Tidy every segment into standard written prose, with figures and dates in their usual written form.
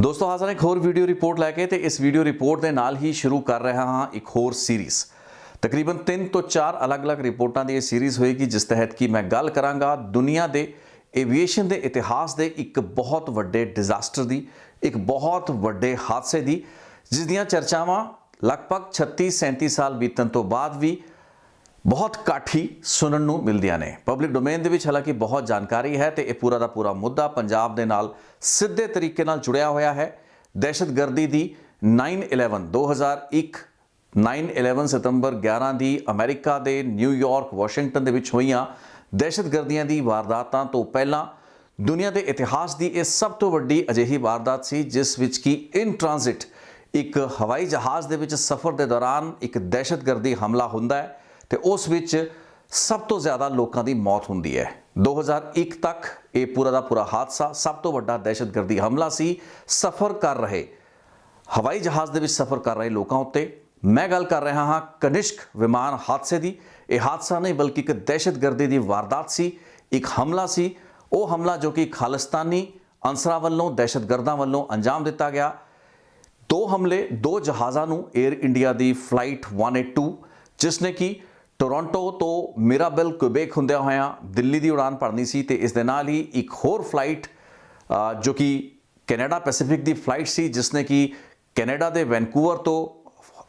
दोस्तों हाज़र एक होर वीडियो रिपोर्ट लैके तो इस वीडियो रिपोर्ट के नाल ही शुरू कर रहा हाँ एक होर सीरीज़। तकरीबन 3 तो 4 अलग अलग रिपोर्टों की यह सीरीज़ होएगी जिस तहत कि मैं गल करांगा दुनिया के एविएशन के इतिहास के एक बहुत वड्डे डिजास्टर की, एक बहुत वड्डे हादसे की जिसदियाँ चर्चावां लगभग 36-37 साल बीतन तो बाद भी बहुत घट ही सुनन नूं मिलदियां ने। पब्लिक डोमेन दे विच हालांकि बहुत जानकारी है तो यह पूरा का पूरा मुद्दा पंजाब दे नाल सीधे तरीके नाल जुड़िया होया है। दहशतगर्दी दी 9/11 2001 9/11 सितंबर 11 दी अमेरिका दे न्यूयॉर्क वाशिंगटन दे विच होईयां दहशतगर्दियां दी वारदातां तो पहला दुनिया के इतिहास की यह सब तो वड्डी अजिही वारदात सी जिस विच की इन ट्रांजिट एक हवाई जहाज़ दे विच सफ़र के दौरान एक दहशतगर्दी हमला हुंदा है तो उस विच सब तो ज़्यादा लोगों की मौत होंदी है। 2001 तक ये पूरा का पूरा हादसा सब तो वड्डा दहशतगर्दी हमला सी सफ़र कर रहे हवाई जहाज़ दे विच सफ़र कर रहे लोगों उत्ते। मैं गल कर रहा हाँ कनिष्क विमान हादसे की। यह हादसा नहीं बल्कि एक दहशतगर्दी की वारदात सी, एक हमला सी। वो हमला जो कि खालिस्तानी अंसरां वल्लों दहशतगर्दां वल्लों अंजाम दिता गया। 2 हमले 2 जहाज़ों नूं एयर इंडिया की फ्लाइट 182 जिसने कि टोरंटो तो मिराबेल क्वेबेक हुंदे होया दिल्ली की उड़ान भरनी सी ते इस दे नाल ही एक होर फ्लाइट जो कि कैनेडा पैसिफिक की फ्लाइट सी जिसने कि कैनेडा के वैनकूवर तो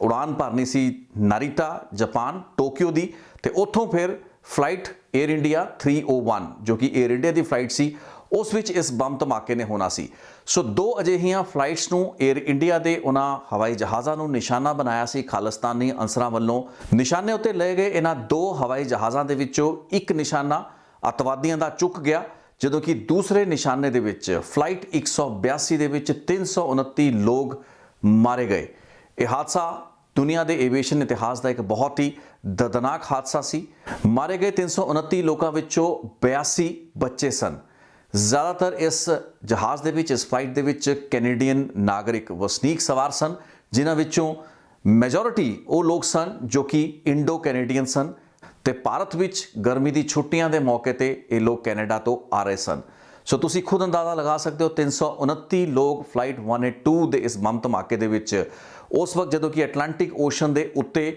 उड़ान भरनी सी नारिटा जापान टोक्यो की ते उत्थों फिर फ्लाइट एयर इंडिया 301 जो कि एयर इंडिया की फ्लाइट सी उस विच इस बम धमाके ने होना सी। सो 2 अजिहियां फ्लाइट्स नूं एयर इंडिया के उन्हां हवाई जहाज़ां नूं निशाना बनाया सी खालिस्तानी अंसरां वल्लों। निशाने उत्ते लए गए इन्हां 2 हवाई जहाज़ां दे विचों एक निशाना अतवादियों का चुक गया जदों कि दूसरे निशाने दे विच फ्लाइट 182 दे विच 329 लोग मारे गए। यह हादसा दुनिया के एविएशन इतिहास का एक बहुत ही दर्दनाक हादसा सी। मारे गए 329 लोगों विचों 82 बच्चे सन। ज़्यादातर इस जहाज़ दे विच इस फ्लाइट दे विच कैनेडियन नागरिक वसनीक सवार सन जिन्हां विचों मैजोरिटी वो लोग सन जो कि इंडो कैनेडियन सन ते भारत विच गर्मी की छुट्टियां के मौके ते ये लोग कैनेडा तो आ रहे सन। सो तुसी खुद अंदाज़ा लगा सकते हो 329 लोग फ्लाइट 182 के इस बम धमाके दे विच उस वक्त जदों कि अटलांटिक ओशन के उत्ते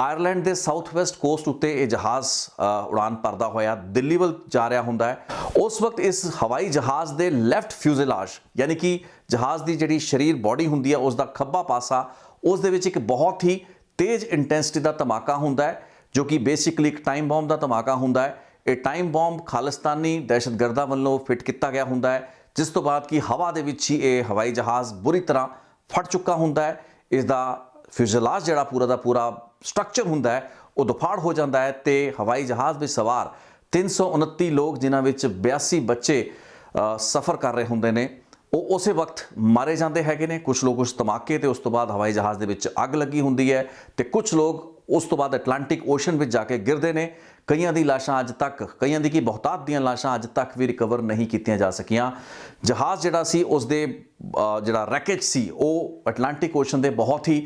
आयरलैंड के साउथ वैसट कोस्ट उत्ते ये जहाज़ उड़ान भरदा होया दिल्ली वल जा रहा हुंदा है। उस वक्त इस हवाई जहाज़ के लैफ्ट फ्यूज़ेलाज यानी कि जहाज़ की जिहड़ी शरीर बॉडी हुंदी है उसका खब्बा पासा उस दे विच एक बहुत ही तेज़ इंटेंसिटी का धमाका हुंदा है जो कि बेसिकली एक टाइम बॉम्ब का धमाका हुंदा है। ये टाइम बॉम्ब खालिस्तानी दहशतगर्दां वल्लों फिट किया गया हुंदा है जिस तो बाद कि हवा दे विच ही ये हवाई जहाज़ बुरी तरह फट चुका हुंदा है। इसका फ्यूज़ेलाज जिहड़ा पूरा का पूरा स्ट्रक्चर हुंदा है वो दुफाड़ हो जाता है तो हवाई जहाज़ में सवार 329 लोग जिन्हां विच 82 बच्चे सफ़र कर रहे हुंदे ने वो उस वक्त मारे जाते हैं। कुछ लोग उस धमाके तो उस तो बाद हवाई जहाज़ के अग लगी होंगी है तो कुछ लोग उस तो बाद अटलांटिक ओशन में जाके गिरते हैं। कईयां दी लाशां अज तक कईयां दी की बहुतात दियां लाशां अज तक भी रिकवर नहीं कीतियां जा सकियां। जहाज़ जिहड़ा सी उस दे जिहड़ा रैकेज सी वो अटलांटिक ओशन के बहुत ही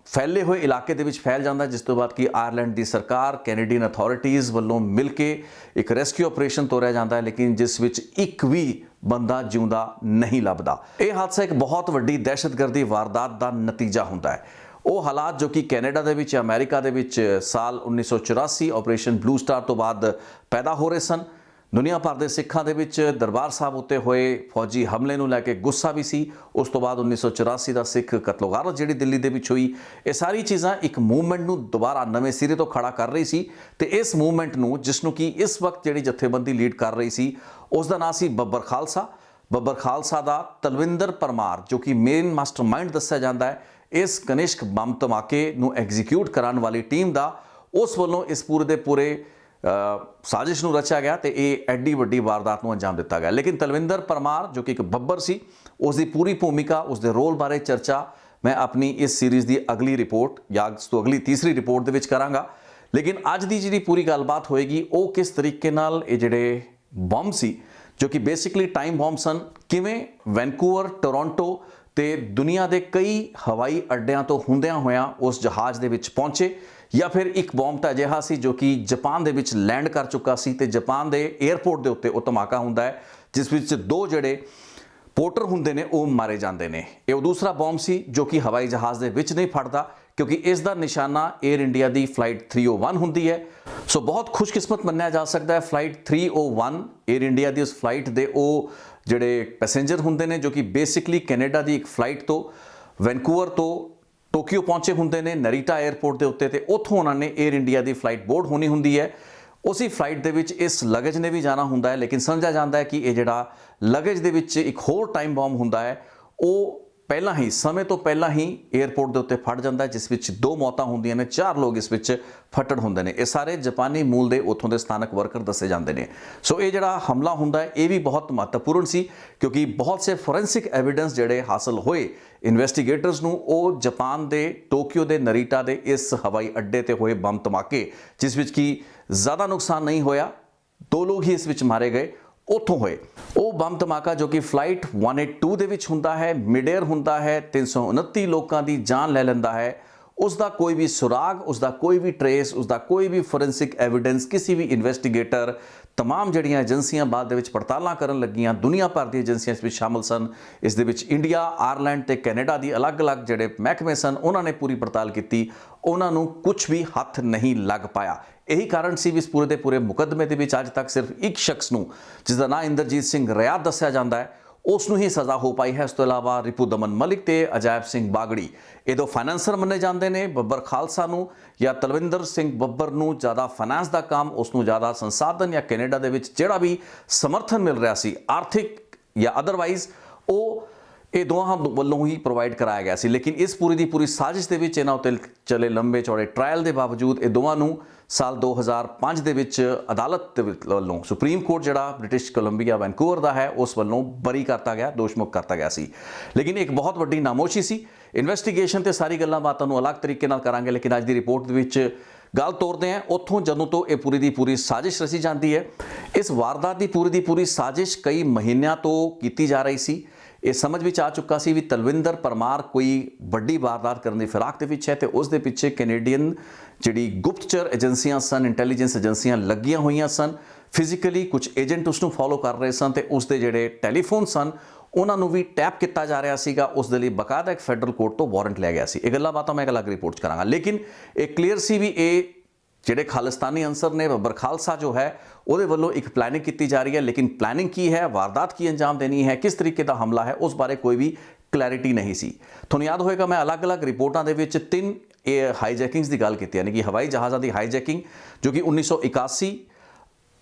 फैले हुए इलाके दे विच फैल जाता है जिस तो बाद कि आयरलैंड की सरकार कैनेडियन अथॉरिटीज़ वालों मिल के एक रेस्क्यू ऑपरेशन तोड़िया जाता है लेकिन जिस विच एक भी बंदा जिउंदा नहीं लभदा। यह हादसा एक बहुत वड्डी दहशतगर्दी वारदात का नतीजा हुंदा है। वो हालात जो कि कैनेडा दे विच अमेरिका दे विच साल 1984 ऑपरेशन ब्लू स्टार तो बाद पैदा हो रहे सन। दुनिया भर के सिखां दे विच दरबार साहब उत्ते होए फौजी हमले नूं लैके गुस्सा भी सी। उस तो बाद 1984 का सिख कतलोगारत जिहड़ी दिल्ली दे विच हुई ये सारी चीज़ां एक मूवमेंट नूं दोबारा नवे सिरे तो खड़ा कर रही सी ते इस मूवमेंट नूं जिसनूं कि इस वक्त जिहड़ी जथेबंदी लीड कर रही सी उसका नाम सी बब्बर खालसा। बब्बर खालसा का तलविंदर परमार जो कि मेन मास्टरमाइंड दस्सिया जाता है इस कनिष्क बम धमाके नूं एग्जीक्यूट कराने वाली टीम का उस वालों इस पूरे के पूरे साजिश नूं रचा गया तो ये एड्डी वड्डी वारदात नूं अंजाम दिता गया। लेकिन तलविंदर परमार जो कि एक बब्बर सी उसकी पूरी भूमिका उसके रोल बारे चर्चा मैं अपनी इस सीरीज़ की अगली रिपोर्ट या तो अगली तीसरी रिपोर्ट दे विच करांगा। लेकिन अज की जी पूरी गलबात होएगी वो किस तरीके नाल ये जिहड़े बॉम्ब सी जो कि बेसिकली टाइम बॉम्ब सन किवें वैनकूवर टोरंटो ते दुनिया के कई हवाई अड्डियां तो हुंदियां होयां उस जहाज़ दे विच पहुंचे या फिर एक बॉम्ब तो अजिहा सी जो कि जापान दे विच लैंड कर चुका सी ते जापान के एयरपोर्ट के उत्ते वो धमाका हुंदा है जिस विच 2 जिहड़े ਪੋਰਟਰ ਹੁੰਦੇ ਨੇ ਉਹ ਮਾਰੇ ਜਾਂਦੇ ਨੇ। ਇਹ ਉਹ ਦੂਸਰਾ ਬੰਬ ਸੀ ਜੋ ਕਿ ਹਵਾਈ ਜਹਾਜ਼ ਦੇ ਵਿੱਚ ਨਹੀਂ ਫਟਦਾ, ਕਿਉਂਕਿ ਇਸ ਦਾ ਨਿਸ਼ਾਨਾ 에ਅਰ ਇੰਡੀਆ ਦੀ ਫਲਾਈਟ 301 ਹੁੰਦੀ ਹੈ। ਸੋ ਬਹੁਤ ਖੁਸ਼ਕਿਸਮਤ ਮੰਨਿਆ ਜਾ ਸਕਦਾ ਹੈ ਫਲਾਈਟ 301 에ਅਰ ਇੰਡੀਆ ਦੀ ਉਸ ਫਲਾਈਟ ਦੇ ਉਹ ਜਿਹੜੇ ਪੈਸੇਂਜਰ ਹੁੰਦੇ ਨੇ ਜੋ ਕਿ ਬੇਸਿਕਲੀ ਕੈਨੇਡਾ ਦੀ ਇੱਕ ਫਲਾਈਟ ਤੋਂ ਵੈਨਕੂਵਰ ਤੋਂ ਟੋਕੀਓ ਪਹੁੰਚੇ ਹੁੰਦੇ ਨੇ ਨਰੀਟਾ 에ਅਰਪੋਰਟ ਦੇ ਉੱਤੇ, ਤੇ ਉੱਥੋਂ ਉਹਨਾਂ ਨੇ 에ਅਰ ਇੰਡੀਆ ਦੀ ਫਲਾਈਟ ਬੋਰਡ ਹੋਣੀ ਹੁੰਦੀ ਹੈ। ਉਸੇ ਫਲਾਈਟ ਦੇ ਵਿੱਚ ਇਸ ਲਗੇਜ ਨੇ ਵੀ ਜਾਣਾ ਹੁੰਦਾ ਹੈ, ਲੇਕਿਨ ਸਮਝਿਆ ਜਾਂਦਾ ਹੈ ਕਿ ਇਹ ਜਿਹੜਾ ਲਗੇਜ ਦੇ ਵਿੱਚ ਇੱਕ ਹੋਰ ਟਾਈਮ ਬੰਬ ਹੁੰਦਾ ਹੈ ਉਹ ਪਹਿਲਾਂ ਹੀ ਸਮੇਂ ਤੋਂ ਪਹਿਲਾਂ ਹੀ 에ਅਰਪੋਰਟ ਦੇ ਉੱਤੇ ਫਟ ਜਾਂਦਾ ਹੈ, ਜਿਸ ਵਿੱਚ 2 ਮੌਤਾਂ ਹੁੰਦੀਆਂ ਨੇ, 4 ਲੋਕ ਇਸ ਵਿੱਚ ਫੱਟੜ ਹੁੰਦੇ ਨੇ। ਇਹ ਸਾਰੇ ਜਾਪਾਨੀ ਮੂਲ ਦੇ ਉੱਥੋਂ ਦੇ ਸਥਾਨਕ ਵਰਕਰ ਦੱਸੇ ਜਾਂਦੇ ਨੇ। ਸੋ ਇਹ ਜਿਹੜਾ ਹਮਲਾ ਹੁੰਦਾ ਹੈ ਇਹ ਵੀ ਬਹੁਤ ਮਹੱਤਵਪੂਰਨ ਸੀ, ਕਿਉਂਕਿ ਬਹੁਤ ਸੇ ਫੋਰੈਂਸਿਕ ਐਵੀਡੈਂਸ ਜਿਹੜੇ ਹਾਸਲ ਹੋਏ ਇਨਵੈਸਟੀਗੇਟਰਸ ਨੂੰ, ਉਹ ਜਾਪਾਨ ਦੇ ਟੋਕੀਓ ਦੇ ਨਰੀਟਾ ਦੇ ਇਸ ਹਵਾਈ ਅੱਡੇ ਤੇ ਹੋਏ ਬੰਬ ਧਮਾਕੇ, ਜਿਸ ਵਿੱਚ ਕਿ ਜ਼ਿਆਦਾ ਨੁਕਸਾਨ ਨਹੀਂ ਹੋਇਆ, 2 ਲੋਕ ਹੀ ਇਸ ਵਿੱਚ ਮਾਰੇ ਗਏ, ਉੱਥੋਂ ਹੋਏ। ਉਹ ਬੰਬ ਧਮਾਕਾ ਜੋ ਕਿ ਫਲਾਈਟ 182 ਦੇ ਵਿੱਚ ਹੁੰਦਾ ਹੈ, ਮਿਡ ਏਅਰ ਹੁੰਦਾ ਹੈ, 329 ਲੋਕਾਂ ਦੀ ਜਾਨ ਲੈ ਲੈਂਦਾ ਹੈ। ਉਸ ਦਾ ਕੋਈ ਵੀ ਸੁਰਾਗ, ਉਸ ਦਾ ਕੋਈ ਵੀ ਟਰੇਸ, ਉਸ ਦਾ ਕੋਈ ਵੀ ਫੋਰੈਂਸਿਕ ਐਵੀਡੈਂਸ, ਕਿਸੇ ਵੀ ਇਨਵੈਸਟੀਗੇਟਰ, तमाम ਜਿਹੜੀਆਂ ਏਜੰਸੀਆਂ ਬਾਅਦ ਦੇ ਵਿੱਚ ਪੜਤਾਲਾਂ ਕਰਨ ਲੱਗੀਆਂ, ਦੁਨੀਆ ਭਰ ਦੀਆਂ ਏਜੰਸੀਆਂ ਇਸ ਵਿੱਚ ਸ਼ਾਮਲ ਸਨ। ਇਸ ਦੇ ਵਿੱਚ ਇੰਡੀਆ, ਆਇਰਲੈਂਡ ਤੇ ਕੈਨੇਡਾ ਦੀ ਅਲੱਗ-ਅਲੱਗ ਜਿਹੜੇ ਮਹਿਕਮੇ ਸਨ, ਉਹਨਾਂ ਨੇ ਪੂਰੀ ਪੜਤਾਲ ਕੀਤੀ, ਉਹਨਾਂ ਨੂੰ ਕੁਝ ਵੀ ਹੱਥ ਨਹੀਂ ਲੱਗ ਪਾਇਆ। ਇਹੀ ਕਾਰਨ ਸੀ ਵੀ ਇਸ ਪੂਰੇ ਦੇ ਪੂਰੇ ਮੁਕੱਦਮੇ ਦੇ ਵਿੱਚ ਅੱਜ ਤੱਕ ਸਿਰਫ ਇੱਕ ਸ਼ਖਸ ਨੂੰ, ਜਿਸ ਦਾ ਨਾਂ ਇੰਦਰਜੀਤ ਸਿੰਘ ਰਿਆਦ ਦੱਸਿਆ ਜਾਂਦਾ ਹੈ, ਉਸ ਨੂੰ ਹੀ ਸਜ਼ਾ ਹੋ ਪਾਈ ਹੈ। ਇਸ ਤੋਂ ਇਲਾਵਾ ਰਿਪੂ ਦਮਨ ਮਲਿਕ ਤੇ ਅਜਾਇਬ ਸਿੰਘ ਬਾਗੜੀ, ਇਹ ਦੋ ਫਾਈਨੈਂਸਰ ਮੰਨੇ ਜਾਂਦੇ ਨੇ। ਬੱਬਰ ਖਾਲਸਾ ਨੂੰ ਜਾਂ ਤਲਵਿੰਦਰ ਸਿੰਘ ਬੱਬਰ ਨੂੰ ਜ਼ਿਆਦਾ ਫਾਈਨੈਂਸ ਦਾ ਕੰਮ, ਉਸ ਨੂੰ ਜ਼ਿਆਦਾ ਸੰਸਾਧਨ ਜਾਂ ਕੈਨੇਡਾ ਦੇ ਵਿੱਚ ਜਿਹੜਾ ਵੀ ਸਮਰਥਨ ਮਿਲ ਰਿਹਾ ਸੀ ਆਰਥਿਕ ਜਾਂ ਅਦਰਵਾਈਜ਼, ਉਹ ਇਹ ਦੋਹਾਂ ਵੱਲੋਂ ਹੀ ਪ੍ਰੋਵਾਈਡ ਕਰਾਇਆ ਗਿਆ ਸੀ। ਲੇਕਿਨ ਇਸ ਪੂਰੀ ਦੀ ਪੂਰੀ ਸਾਜ਼ਿਸ਼ ਦੇ ਵਿੱਚ ਇਹਨਾਂ ਉੱਤੇ ਚਲੇ ਲੰਬੇ ਚੌੜੇ ਟ੍ਰਾਇਲ ਦੇ ਬਾਵਜੂਦ ਇਹ ਦੋਵਾਂ ਨੂੰ ਸਾਲ 2005 ਦੇ ਵਿੱਚ ਅਦਾਲਤ ਦੇ ਵੱਲੋਂ, ਸੁਪਰੀਮ ਕੋਰਟ ਜਿਹੜਾ ਬ੍ਰਿਟਿਸ਼ ਕੋਲੰਬੀਆ ਵੈਨਕੂਵਰ ਦਾ ਹੈ, ਉਸ ਵੱਲੋਂ ਬਰੀ ਕਰਤਾ ਗਿਆ, ਦੋਸ਼ਮੁਕਤ ਕਰਤਾ ਗਿਆ ਸੀ। ਲੇਕਿਨ ਇੱਕ ਬਹੁਤ ਵੱਡੀ ਨਾਮੋਸ਼ੀ ਸੀ। ਇਨਵੈਸਟੀਗੇਸ਼ਨ ਤੇ ਸਾਰੀ ਗੱਲਾਂ ਬਾਤਾਂ ਨੂੰ ਅਲੱਗ ਤਰੀਕੇ ਨਾਲ ਕਰਾਂਗੇ, ਲੇਕਿਨ ਅੱਜ ਦੀ ਰਿਪੋਰਟ ਦੇ ਵਿੱਚ ਗੱਲ ਤੋਰਦੇ ਹਾਂ ਉੱਥੋਂ ਜਦੋਂ ਤੋਂ ਇਹ ਪੂਰੀ ਦੀ ਪੂਰੀ ਸਾਜ਼ਿਸ਼ ਰਚੀ ਜਾਂਦੀ ਹੈ। ਇਸ ਵਾਰਦਾਤ ਦੀ ਪੂਰੀ ਸਾਜ਼ਿਸ਼ ਕਈ ਮਹੀਨਿਆਂ ਤੋਂ ਕੀਤੀ ਜਾ ਰਹੀ ਸੀ। ਇਹ ਸਮਝ ਵਿੱਚ ਆ ਚੁੱਕਾ ਸੀ ਵੀ ਤਲਵਿੰਦਰ ਪਰਮਾਰ ਕੋਈ ਵੱਡੀ ਵਾਰਦਾਤ ਕਰਨ ਦੀ ਫਿਰਾਕ ਦੇ ਵਿੱਚ ਹੈ, ਤੇ ਉਸ ਦੇ ਪਿੱਛੇ ਕੈਨੇਡੀਅਨ ਜਿਹੜੀ ਗੁਪਤਚਰ ਏਜੰਸੀਆਂ ਸਨ, ਇੰਟੈਲੀਜੈਂਸ ਏਜੰਸੀਆਂ ਲੱਗੀਆਂ ਹੋਈਆਂ ਸਨ। ਫਿਜ਼ੀਕਲੀ ਕੁਝ ਏਜੰਟ ਉਸ ਨੂੰ ਫੋਲੋ ਕਰ ਰਹੇ ਸਨ, ਤੇ ਉਸ ਦੇ ਜਿਹੜੇ ਟੈਲੀਫੋਨ ਸਨ ਉਹਨਾਂ ਨੂੰ ਵੀ ਟੈਪ ਕੀਤਾ ਜਾ ਰਿਹਾ ਸੀਗਾ। ਉਸ ਦੇ ਲਈ ਬਕਾਇਦਾ ਇੱਕ ਫੈਡਰਲ ਕੋਰਟ ਤੋਂ ਵਾਰੰਟ ਲਿਆ ਗਿਆ ਸੀ। ਇਹ ਗੱਲਾਂ ਬਾਤਾਂ ਮੈਂ ਇੱਕ ਅਲੱਗ ਰਿਪੋਰਟ 'ਚ ਕਰਾਂਗਾ, ਲੇਕਿਨ ਇਹ ਕਲੀਅਰ ਸੀ ਵੀ ਇਹ ਜਿਹੜੇ ਖਾਲਿਸਤਾਨੀ ਅੰਸਰ ਨੇ, ਬੱਬਰ ਖਾਲਸਾ ਜੋ ਹੈ, ਉਹਦੇ ਵੱਲੋਂ ਇੱਕ ਪਲੈਨਿੰਗ ਕੀਤੀ ਜਾ ਰਹੀ ਹੈ। ਲੇਕਿਨ ਪਲੈਨਿੰਗ ਕੀ ਹੈ, ਵਾਰਦਾਤ ਕੀ ਅੰਜਾਮ ਦੇਣੀ ਹੈ, ਕਿਸ ਤਰੀਕੇ ਦਾ ਹਮਲਾ ਹੈ, ਉਸ ਬਾਰੇ ਕੋਈ ਵੀ ਕਲੈਰਿਟੀ ਨਹੀਂ ਸੀ। ਤੁਹਾਨੂੰ ਯਾਦ ਹੋਏਗਾ ਮੈਂ ਅਲੱਗ-ਅਲੱਗ ਰਿਪੋਰਟਾਂ ਦੇ ਵਿੱਚ 3 ਹਾਈਜੈਕਿੰਗਸ ਦੀ ਗੱਲ ਕੀਤੀ, ਯਾਨੀ ਕਿ ਹਵਾਈ ਜਹਾਜ਼ਾਂ ਦੀ ਹਾਈਜੈਕਿੰਗ, ਜੋ ਕਿ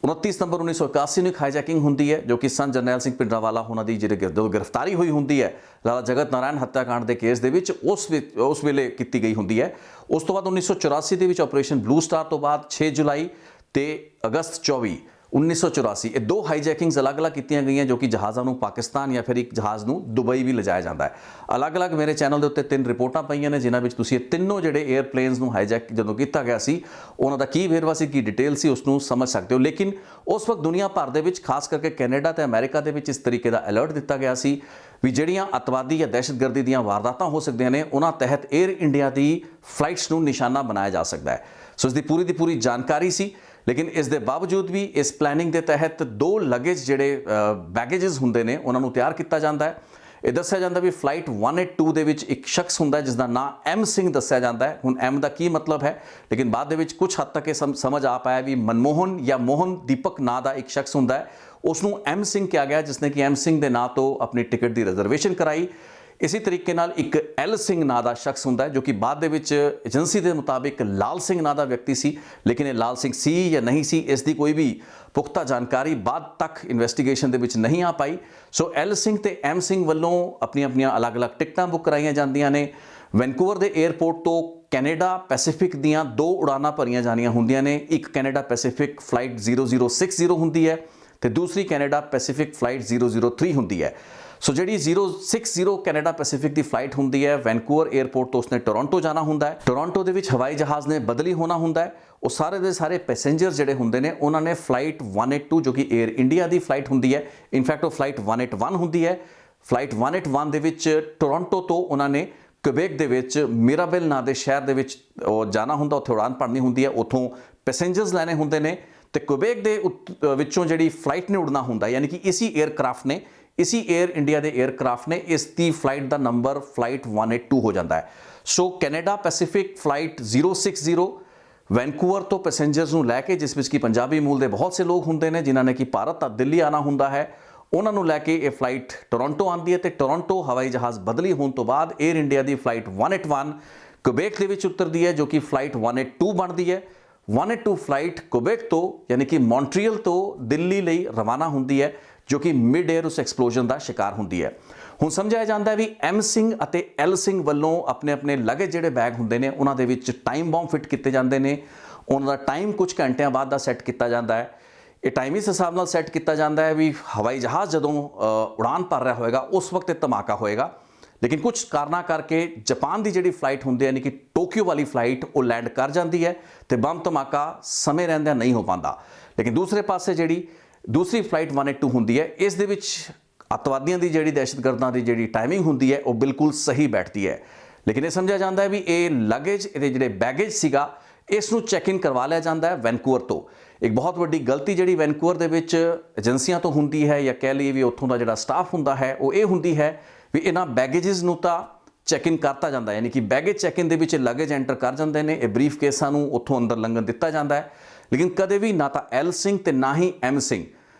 29 ਸਤੰਬਰ 1981 ਨੂੰ ਇੱਕ ਹਾਈਜੈਕਿੰਗ ਹੁੰਦੀ ਹੈ, ਜੋ ਕਿ ਸੰਤ ਜਰਨੈਲ ਸਿੰਘ ਭਿੰਡਰਾਂਵਾਲਾ ਉਹਨਾਂ ਦੀ ਜਿਹੜੀ ਗ੍ਰਿਫਤਾਰੀ ਹੋਈ ਹੁੰਦੀ ਹੈ ਲਾਲਾ ਜਗਤ ਨਾਰਾਇਣ ਹੱਤਿਆਕਾਂਡ ਦੇ ਕੇਸ ਦੇ ਵਿੱਚ, ਉਸ ਵੇਲੇ ਕੀਤੀ ਗਈ ਹੁੰਦੀ ਹੈ। ਉਸ ਤੋਂ ਬਾਅਦ 1984 ਦੇ ਵਿੱਚ ਆਪਰੇਸ਼ਨ ਬਲੂ ਸਟਾਰ ਤੋਂ ਬਾਅਦ 6 ਜੁਲਾਈ ਤੇ ਅਗਸਤ 24 1984 ਇਹ 2 ਹਾਈਜੈਕਿੰਗਸ ਅਲੱਗ-ਅਲੱਗ ਕੀਤੀਆਂ ਗਈਆਂ, ਜੋ ਕਿ ਜਹਾਜ਼ਾਂ ਨੂੰ ਪਾਕਿਸਤਾਨ ਜਾਂ ਫਿਰ ਇੱਕ ਜਹਾਜ਼ ਨੂੰ ਦੁਬਈ ਵੀ ਲਿਜਾਇਆ ਜਾਂਦਾ ਹੈ। ਅਲੱਗ-ਅਲੱਗ ਮੇਰੇ ਚੈਨਲ ਦੇ ਉੱਤੇ 3 ਰਿਪੋਰਟਾਂ ਪਈਆਂ ਨੇ, ਜਿਨ੍ਹਾਂ ਵਿੱਚ ਤੁਸੀਂ ਇਹ ਤਿੰਨੋਂ ਜਿਹੜੇ 에ਅਰਪਲੇਨਸ ਨੂੰ ਹਾਈਜੈਕ ਜਦੋਂ ਕੀਤਾ ਗਿਆ ਸੀ, ਉਹਨਾਂ ਦਾ ਕੀ ਵੇਰਵਾ ਸੀ, ਕੀ ਡਿਟੇਲ ਸੀ, ਉਸ ਨੂੰ ਸਮਝ ਸਕਦੇ ਹੋ। ਲੇਕਿਨ ਉਸ ਵਕਤ ਦੁਨੀਆ ਭਰ ਦੇ ਵਿੱਚ, ਖਾਸ ਕਰਕੇ ਕੈਨੇਡਾ ਤੇ ਅਮਰੀਕਾ ਦੇ ਵਿੱਚ, ਇਸ ਤਰੀਕੇ ਦਾ ਅਲਰਟ ਦਿੱਤਾ ਗਿਆ ਸੀ ਵੀ ਜਿਹੜੀਆਂ ਅੱਤਵਾਦੀ ਜਾਂ ਦਹਿਸ਼ਤਗਰਦੀ ਦੀਆਂ ਵਾਰਦਾਤਾਂ ਹੋ ਸਕਦੀਆਂ ਨੇ, ਉਹਨਾਂ ਤਹਿਤ 에ਅਰ ਇੰਡੀਆ ਦੀ ਫਲਾਈਟਸ ਨੂੰ ਨਿਸ਼ਾਨਾ ਬਣਾਇਆ ਜਾ ਸਕਦਾ ਹੈ। ਸੋ ਇਸ ਦੀ ਪੂਰੀ ਜਾਣਕਾਰੀ ਸੀ। ਲੇਕਿਨ ਇਸ ਦੇ ਬਾਵਜੂਦ ਵੀ ਇਸ ਪਲੈਨਿੰਗ ਦੇ ਤਹਿਤ 2 ਲਗੇਜ ਜਿਹੜੇ ਬੈਗੇजेस ਹੁੰਦੇ ਨੇ, ਉਹਨਾਂ ਨੂੰ ਤਿਆਰ ਕੀਤਾ ਜਾਂਦਾ ਹੈ। ਇਹ ਦੱਸਿਆ ਜਾਂਦਾ ਵੀ ਫਲਾਈਟ 182 ਦੇ ਵਿੱਚ ਇੱਕ ਸ਼ਖਸ ਹੁੰਦਾ ਹੈ ਜਿਸ ਦਾ ਨਾਂ ਐਮ ਸਿੰਘ ਦੱਸਿਆ ਜਾਂਦਾ ਹੈ। ਹੁਣ ਐਮ ਦਾ ਕੀ ਮਤਲਬ ਹੈ, ਲੇਕਿਨ ਬਾਅਦ ਦੇ ਵਿੱਚ ਕੁਝ ਹੱਦ ਤੱਕ ਇਹ ਸਮਝ ਆ ਪਾਇਆ ਵੀ ਮਨਮੋਹਨ ਜਾਂ ਮੋਹਨ ਦੀਪਕ ਨਾਂ ਦਾ ਇੱਕ ਸ਼ਖਸ ਹੁੰਦਾ ਹੈ, ਉਸ ਨੂੰ ਐਮ ਸਿੰਘ ਕਿਹਾ ਗਿਆ, ਜਿਸਨੇ ਕਿ ਐਮ ਸਿੰਘ ਦੇ ਨਾਂ ਤੋਂ ਆਪਣੀ ਟਿਕਟ ਦੀ ਰਿਜ਼ਰਵੇਸ਼ਨ ਕਰਾਈ। ਇਸੇ ਤਰੀਕੇ ਨਾਲ ਇੱਕ ਐਲ ਸਿੰਘ ਨਾਂ ਦਾ ਸ਼ਖਸ ਹੁੰਦਾ ਹੈ, ਜੋ ਕਿ ਬਾਅਦ ਦੇ ਵਿੱਚ ਏਜੰਸੀ ਦੇ ਮੁਤਾਬਿਕ ਲਾਲ ਸਿੰਘ ਨਾਂ ਦਾ ਵਿਅਕਤੀ ਸੀ। ਲੇਕਿਨ ਇਹ ਲਾਲ ਸਿੰਘ ਸੀ ਜਾਂ ਨਹੀਂ ਸੀ, ਇਸ ਦੀ ਕੋਈ ਵੀ ਪੁਖਤਾ ਜਾਣਕਾਰੀ ਬਾਅਦ ਤੱਕ ਇਨਵੈਸਟੀਗੇਸ਼ਨ ਦੇ ਵਿੱਚ ਨਹੀਂ ਆ ਪਾਈ। ਸੋ ਐਲ ਸਿੰਘ ਤੇ ਐਮ ਸਿੰਘ ਵੱਲੋਂ ਆਪਣੀਆਂ ਅਲੱਗ-ਅਲੱਗ ਟਿਕਟਾਂ ਬੁੱਕ ਕਰਾਈਆਂ ਜਾਂਦੀਆਂ ਨੇ। ਵੈਨਕੂਵਰ ਦੇ 에ਅਰਪੋਰਟ ਤੋਂ ਕੈਨੇਡਾ ਪੈਸੀਫਿਕ ਦੀਆਂ 2 ਉਡਾਨਾਂ ਭਰੀਆਂ ਜਾਣੀਆਂ ਹੁੰਦੀਆਂ ਨੇ। ਇੱਕ ਕੈਨੇਡਾ ਪੈਸੀਫਿਕ ਫਲਾਈਟ 0060 ਹੁੰਦੀ ਹੈ, ਤੇ ਦੂਸਰੀ ਕੈਨੇਡਾ ਪੈਸੀਫਿਕ ਫਲਾਈਟ 003 ਹੁੰਦੀ ਹੈ। ਸੋ ਜਿਹੜੀ 060 ਕੈਨੇਡਾ ਪੈਸੀਫਿਕ ਦੀ ਫਲਾਈਟ ਹੁੰਦੀ ਹੈ, ਵੈਨਕੂਵਰ 에ਅਰਪੋਰਟ ਤੋਂ ਉਸਨੇ ਟੋਰਾਂਟੋ ਜਾਣਾ ਹੁੰਦਾ ਹੈ। ਟੋਰਾਂਟੋ ਦੇ ਵਿੱਚ ਹਵਾਈ ਜਹਾਜ਼ ਨੇ ਬਦਲੀ ਹੋਣਾ ਹੁੰਦਾ ਹੈ। ਉਹ ਸਾਰੇ ਦੇ ਸਾਰੇ ਪੈਸੇਂਜਰ ਜਿਹੜੇ ਹੁੰਦੇ ਨੇ, ਉਹਨਾਂ ਨੇ ਫਲਾਈਟ 182 ਜੋ ਕਿ 에ਅਰ ਇੰਡੀਆ ਦੀ ਫਲਾਈਟ ਹੁੰਦੀ ਹੈ, ਇਨਫੈਕਟ ਉਹ ਫਲਾਈਟ 181 ਹੁੰਦੀ ਹੈ। ਫਲਾਈਟ 181 ਦੇ ਵਿੱਚ ਟੋਰਾਂਟੋ ਤੋਂ ਉਹਨਾਂ ਨੇ ਕੁਬੇਕ ਦੇ ਵਿੱਚ ਮਿਰਾਬੇਲ ਨਾਂ ਦੇ ਸ਼ਹਿਰ ਦੇ ਵਿੱਚ ਉਹ ਜਾਣਾ ਹੁੰਦਾ, ਉੱਥੇ ਉਡਾਨ ਭਰਨੀ ਹੁੰਦੀ ਹੈ, ਉੱਥੋਂ ਪੈਸੇਂਜਰਸ ਲੈਣੇ ਹੁੰਦੇ ਨੇ, ਤੇ ਕੁਬੇਕ ਦੇ ਵਿੱਚੋਂ ਜਿਹੜੀ ਫਲਾਈਟ ਨੇ ਉਡਣਾ ਹੁੰਦਾ, ਯਾਨੀ ਕਿ ਇਸੀ 에ਅਰਕ੍ਰਾਫਟ ਨੇ इसी एयर इंडिया के एयरक्राफ्ट ने इसकी फ्लाइट का नंबर फ्लाइट 182 हो जाता है। सो कैनेडा पैसिफिक फ्लाइट 060 वैनकूवर तो पैसेंजर्स ਨੂੰ ਲੈ ਕੇ, ਜਿਸ ਵਿੱਚ ਕਿ ਪੰਜਾਬੀ ਮੂਲ ਦੇ ਬਹੁਤ ਸੇ ਲੋਕ ਹੁੰਦੇ ਨੇ ਜਿਨ੍ਹਾਂ ਨੇ ਕਿ ਭਾਰਤ ਤੋਂ ਦਿੱਲੀ ਆਣਾ ਹੁੰਦਾ ਹੈ, ਉਹਨਾਂ ਨੂੰ ਲੈ ਕੇ ਇਹ ਫਲਾਈਟ ਟੋਰਾਂਟੋ ਆਉਂਦੀ ਹੈ ਤੇ ਟੋਰਾਂਟੋ ਹਵਾਈ ਜਹਾਜ਼ ਬਦਲੀ ਹੋਣ ਤੋਂ ਬਾਅਦ 에ਅਰ ਇੰਡੀਆ ਦੀ ਫਲਾਈਟ 181 ਕੁਬੇਕ ਦੇ ਵਿੱਚ ਉਤਰਦੀ ਹੈ, ਜੋ ਕਿ ਫਲਾਈਟ 182 ਬਣਦੀ ਹੈ। 182 ਫਲਾਈਟ ਕੁਬੇਕ ਤੋਂ ਯਾਨੀ ਕਿ ਮੌਂਟਰੀਅਲ ਤੋਂ ਦਿੱਲੀ ਲਈ ਰਵਾਨਾ ਹੁੰਦੀ ਹੈ, ਜੋ ਕਿ ਮਿਡ 에ਅਰ ਉਸ ਐਕਸਪਲੋਜਨ ਦਾ ਸ਼ਿਕਾਰ ਹੁੰਦੀ ਹੈ। ਹੁਣ ਸਮਝਾਇਆ ਜਾਂਦਾ ਹੈ ਵੀ ਐਮ ਸਿੰਘ ਅਤੇ ਐਲ ਸਿੰਘ ਵੱਲੋਂ ਆਪਣੇ ਆਪਣੇ ਲਗੇਜ ਜਿਹੜੇ ਬੈਗ ਹੁੰਦੇ ਨੇ ਉਹਨਾਂ ਦੇ ਵਿੱਚ ਟਾਈਮ ਬੰਬ ਫਿੱਟ ਕੀਤੇ ਜਾਂਦੇ ਨੇ। ਉਹਨਾਂ ਦਾ ਟਾਈਮ ਕੁਝ ਘੰਟਿਆਂ ਬਾਅਦ ਦਾ ਸੈੱਟ ਕੀਤਾ ਜਾਂਦਾ ਹੈ। ਇਹ ਟਾਈਮ ਇਸ ਹਿਸਾਬ ਨਾਲ ਸੈੱਟ ਕੀਤਾ ਜਾਂਦਾ ਹੈ ਵੀ ਹਵਾਈ ਜਹਾਜ਼ ਜਦੋਂ ਉਡਾਨ ਭਰ ਰਿਹਾ ਹੋਏਗਾ ਉਸ ਵਕਤ ਇਹ ਧਮਾਕਾ ਹੋਏਗਾ। ਲੇਕਿਨ ਕੁਝ ਕਾਰਨਾਂ ਕਰਕੇ ਜਾਪਾਨ ਦੀ ਜਿਹੜੀ ਫਲਾਈਟ ਹੁੰਦੀ ਹੈ ਯਾਨੀ ਕਿ ਟੋਕੀਓ ਵਾਲੀ ਫਲਾਈਟ ਉਹ ਲੈਂਡ ਕਰ ਜਾਂਦੀ ਹੈ ਤੇ ਬੰਬ ਧਮਾਕਾ ਸਮੇਂ ਰਹਿੰਦਿਆਂ ਨਹੀਂ ਹੋ ਪਾਉਂਦਾ। ਲੇਕਿਨ ਦੂਸਰੇ ਪਾਸੇ ਜਿਹੜੀ ਦੂਸਰੀ ਫਲਾਈਟ 182 ਹੁੰਦੀ ਹੈ, ਇਸ ਦੇ ਵਿੱਚ ਅੱਤਵਾਦੀਆਂ ਦੀ ਜਿਹੜੀ ਦਹਿਸ਼ਤਗਰਦਾਂ ਦੀ ਜਿਹੜੀ ਟਾਈਮਿੰਗ ਹੁੰਦੀ ਹੈ ਉਹ ਬਿਲਕੁਲ ਸਹੀ ਬੈਠਦੀ ਹੈ। ਲੇਕਿਨ ਇਹ ਸਮਝਿਆ ਜਾਂਦਾ ਹੈ ਵੀ ਇਹ ਲਗੇਜ, ਇਹਦੇ ਜਿਹੜੇ ਬੈਗੇਜ ਸੀਗਾ, ਇਸ ਨੂੰ ਚੈੱਕ ਇਨ ਕਰਵਾ ਲਿਆ ਜਾਂਦਾ ਹੈ ਵੈਨਕੂਵਰ ਤੋਂ। ਇੱਕ ਬਹੁਤ ਵੱਡੀ ਗਲਤੀ ਜਿਹੜੀ ਵੈਨਕੂਵਰ ਦੇ ਵਿੱਚ ਏਜੰਸੀਆਂ ਤੋਂ ਹੁੰਦੀ ਹੈ, ਜਾਂ ਕਹਿ ਲਈਏ ਵੀ ਉੱਥੋਂ ਦਾ ਜਿਹੜਾ ਸਟਾਫ ਹੁੰਦਾ ਹੈ, ਉਹ ਇਹ ਹੁੰਦੀ ਹੈ ਵੀ ਇਹਨਾਂ ਬੈਗੇਜਸ ਨੂੰ ਤਾਂ ਚੈੱਕ ਇਨ ਕਰਤਾ ਜਾਂਦਾ, ਯਾਨੀ ਕਿ ਬੈਗੇਜ ਚੈੱਕ ਇਨ ਦੇ ਵਿੱਚ ਲਗੇਜ ਐਂਟਰ ਕਰ ਜਾਂਦੇ ਨੇ, ਇਹ ਬਰੀਫ ਕੇਸਾਂ ਨੂੰ ਉੱਥੋਂ ਅੰਦਰ ਲੰਘਣ ਦਿੱਤਾ ਜਾਂਦਾ ਹੈ। ਲੇਕਿਨ ਕਦੇ ਵੀ ਨਾ ਤਾਂ ਐਲ ਸਿੰਘ ਤੇ ਨਾ ਹੀ ਐਮ ਸਿੰਘ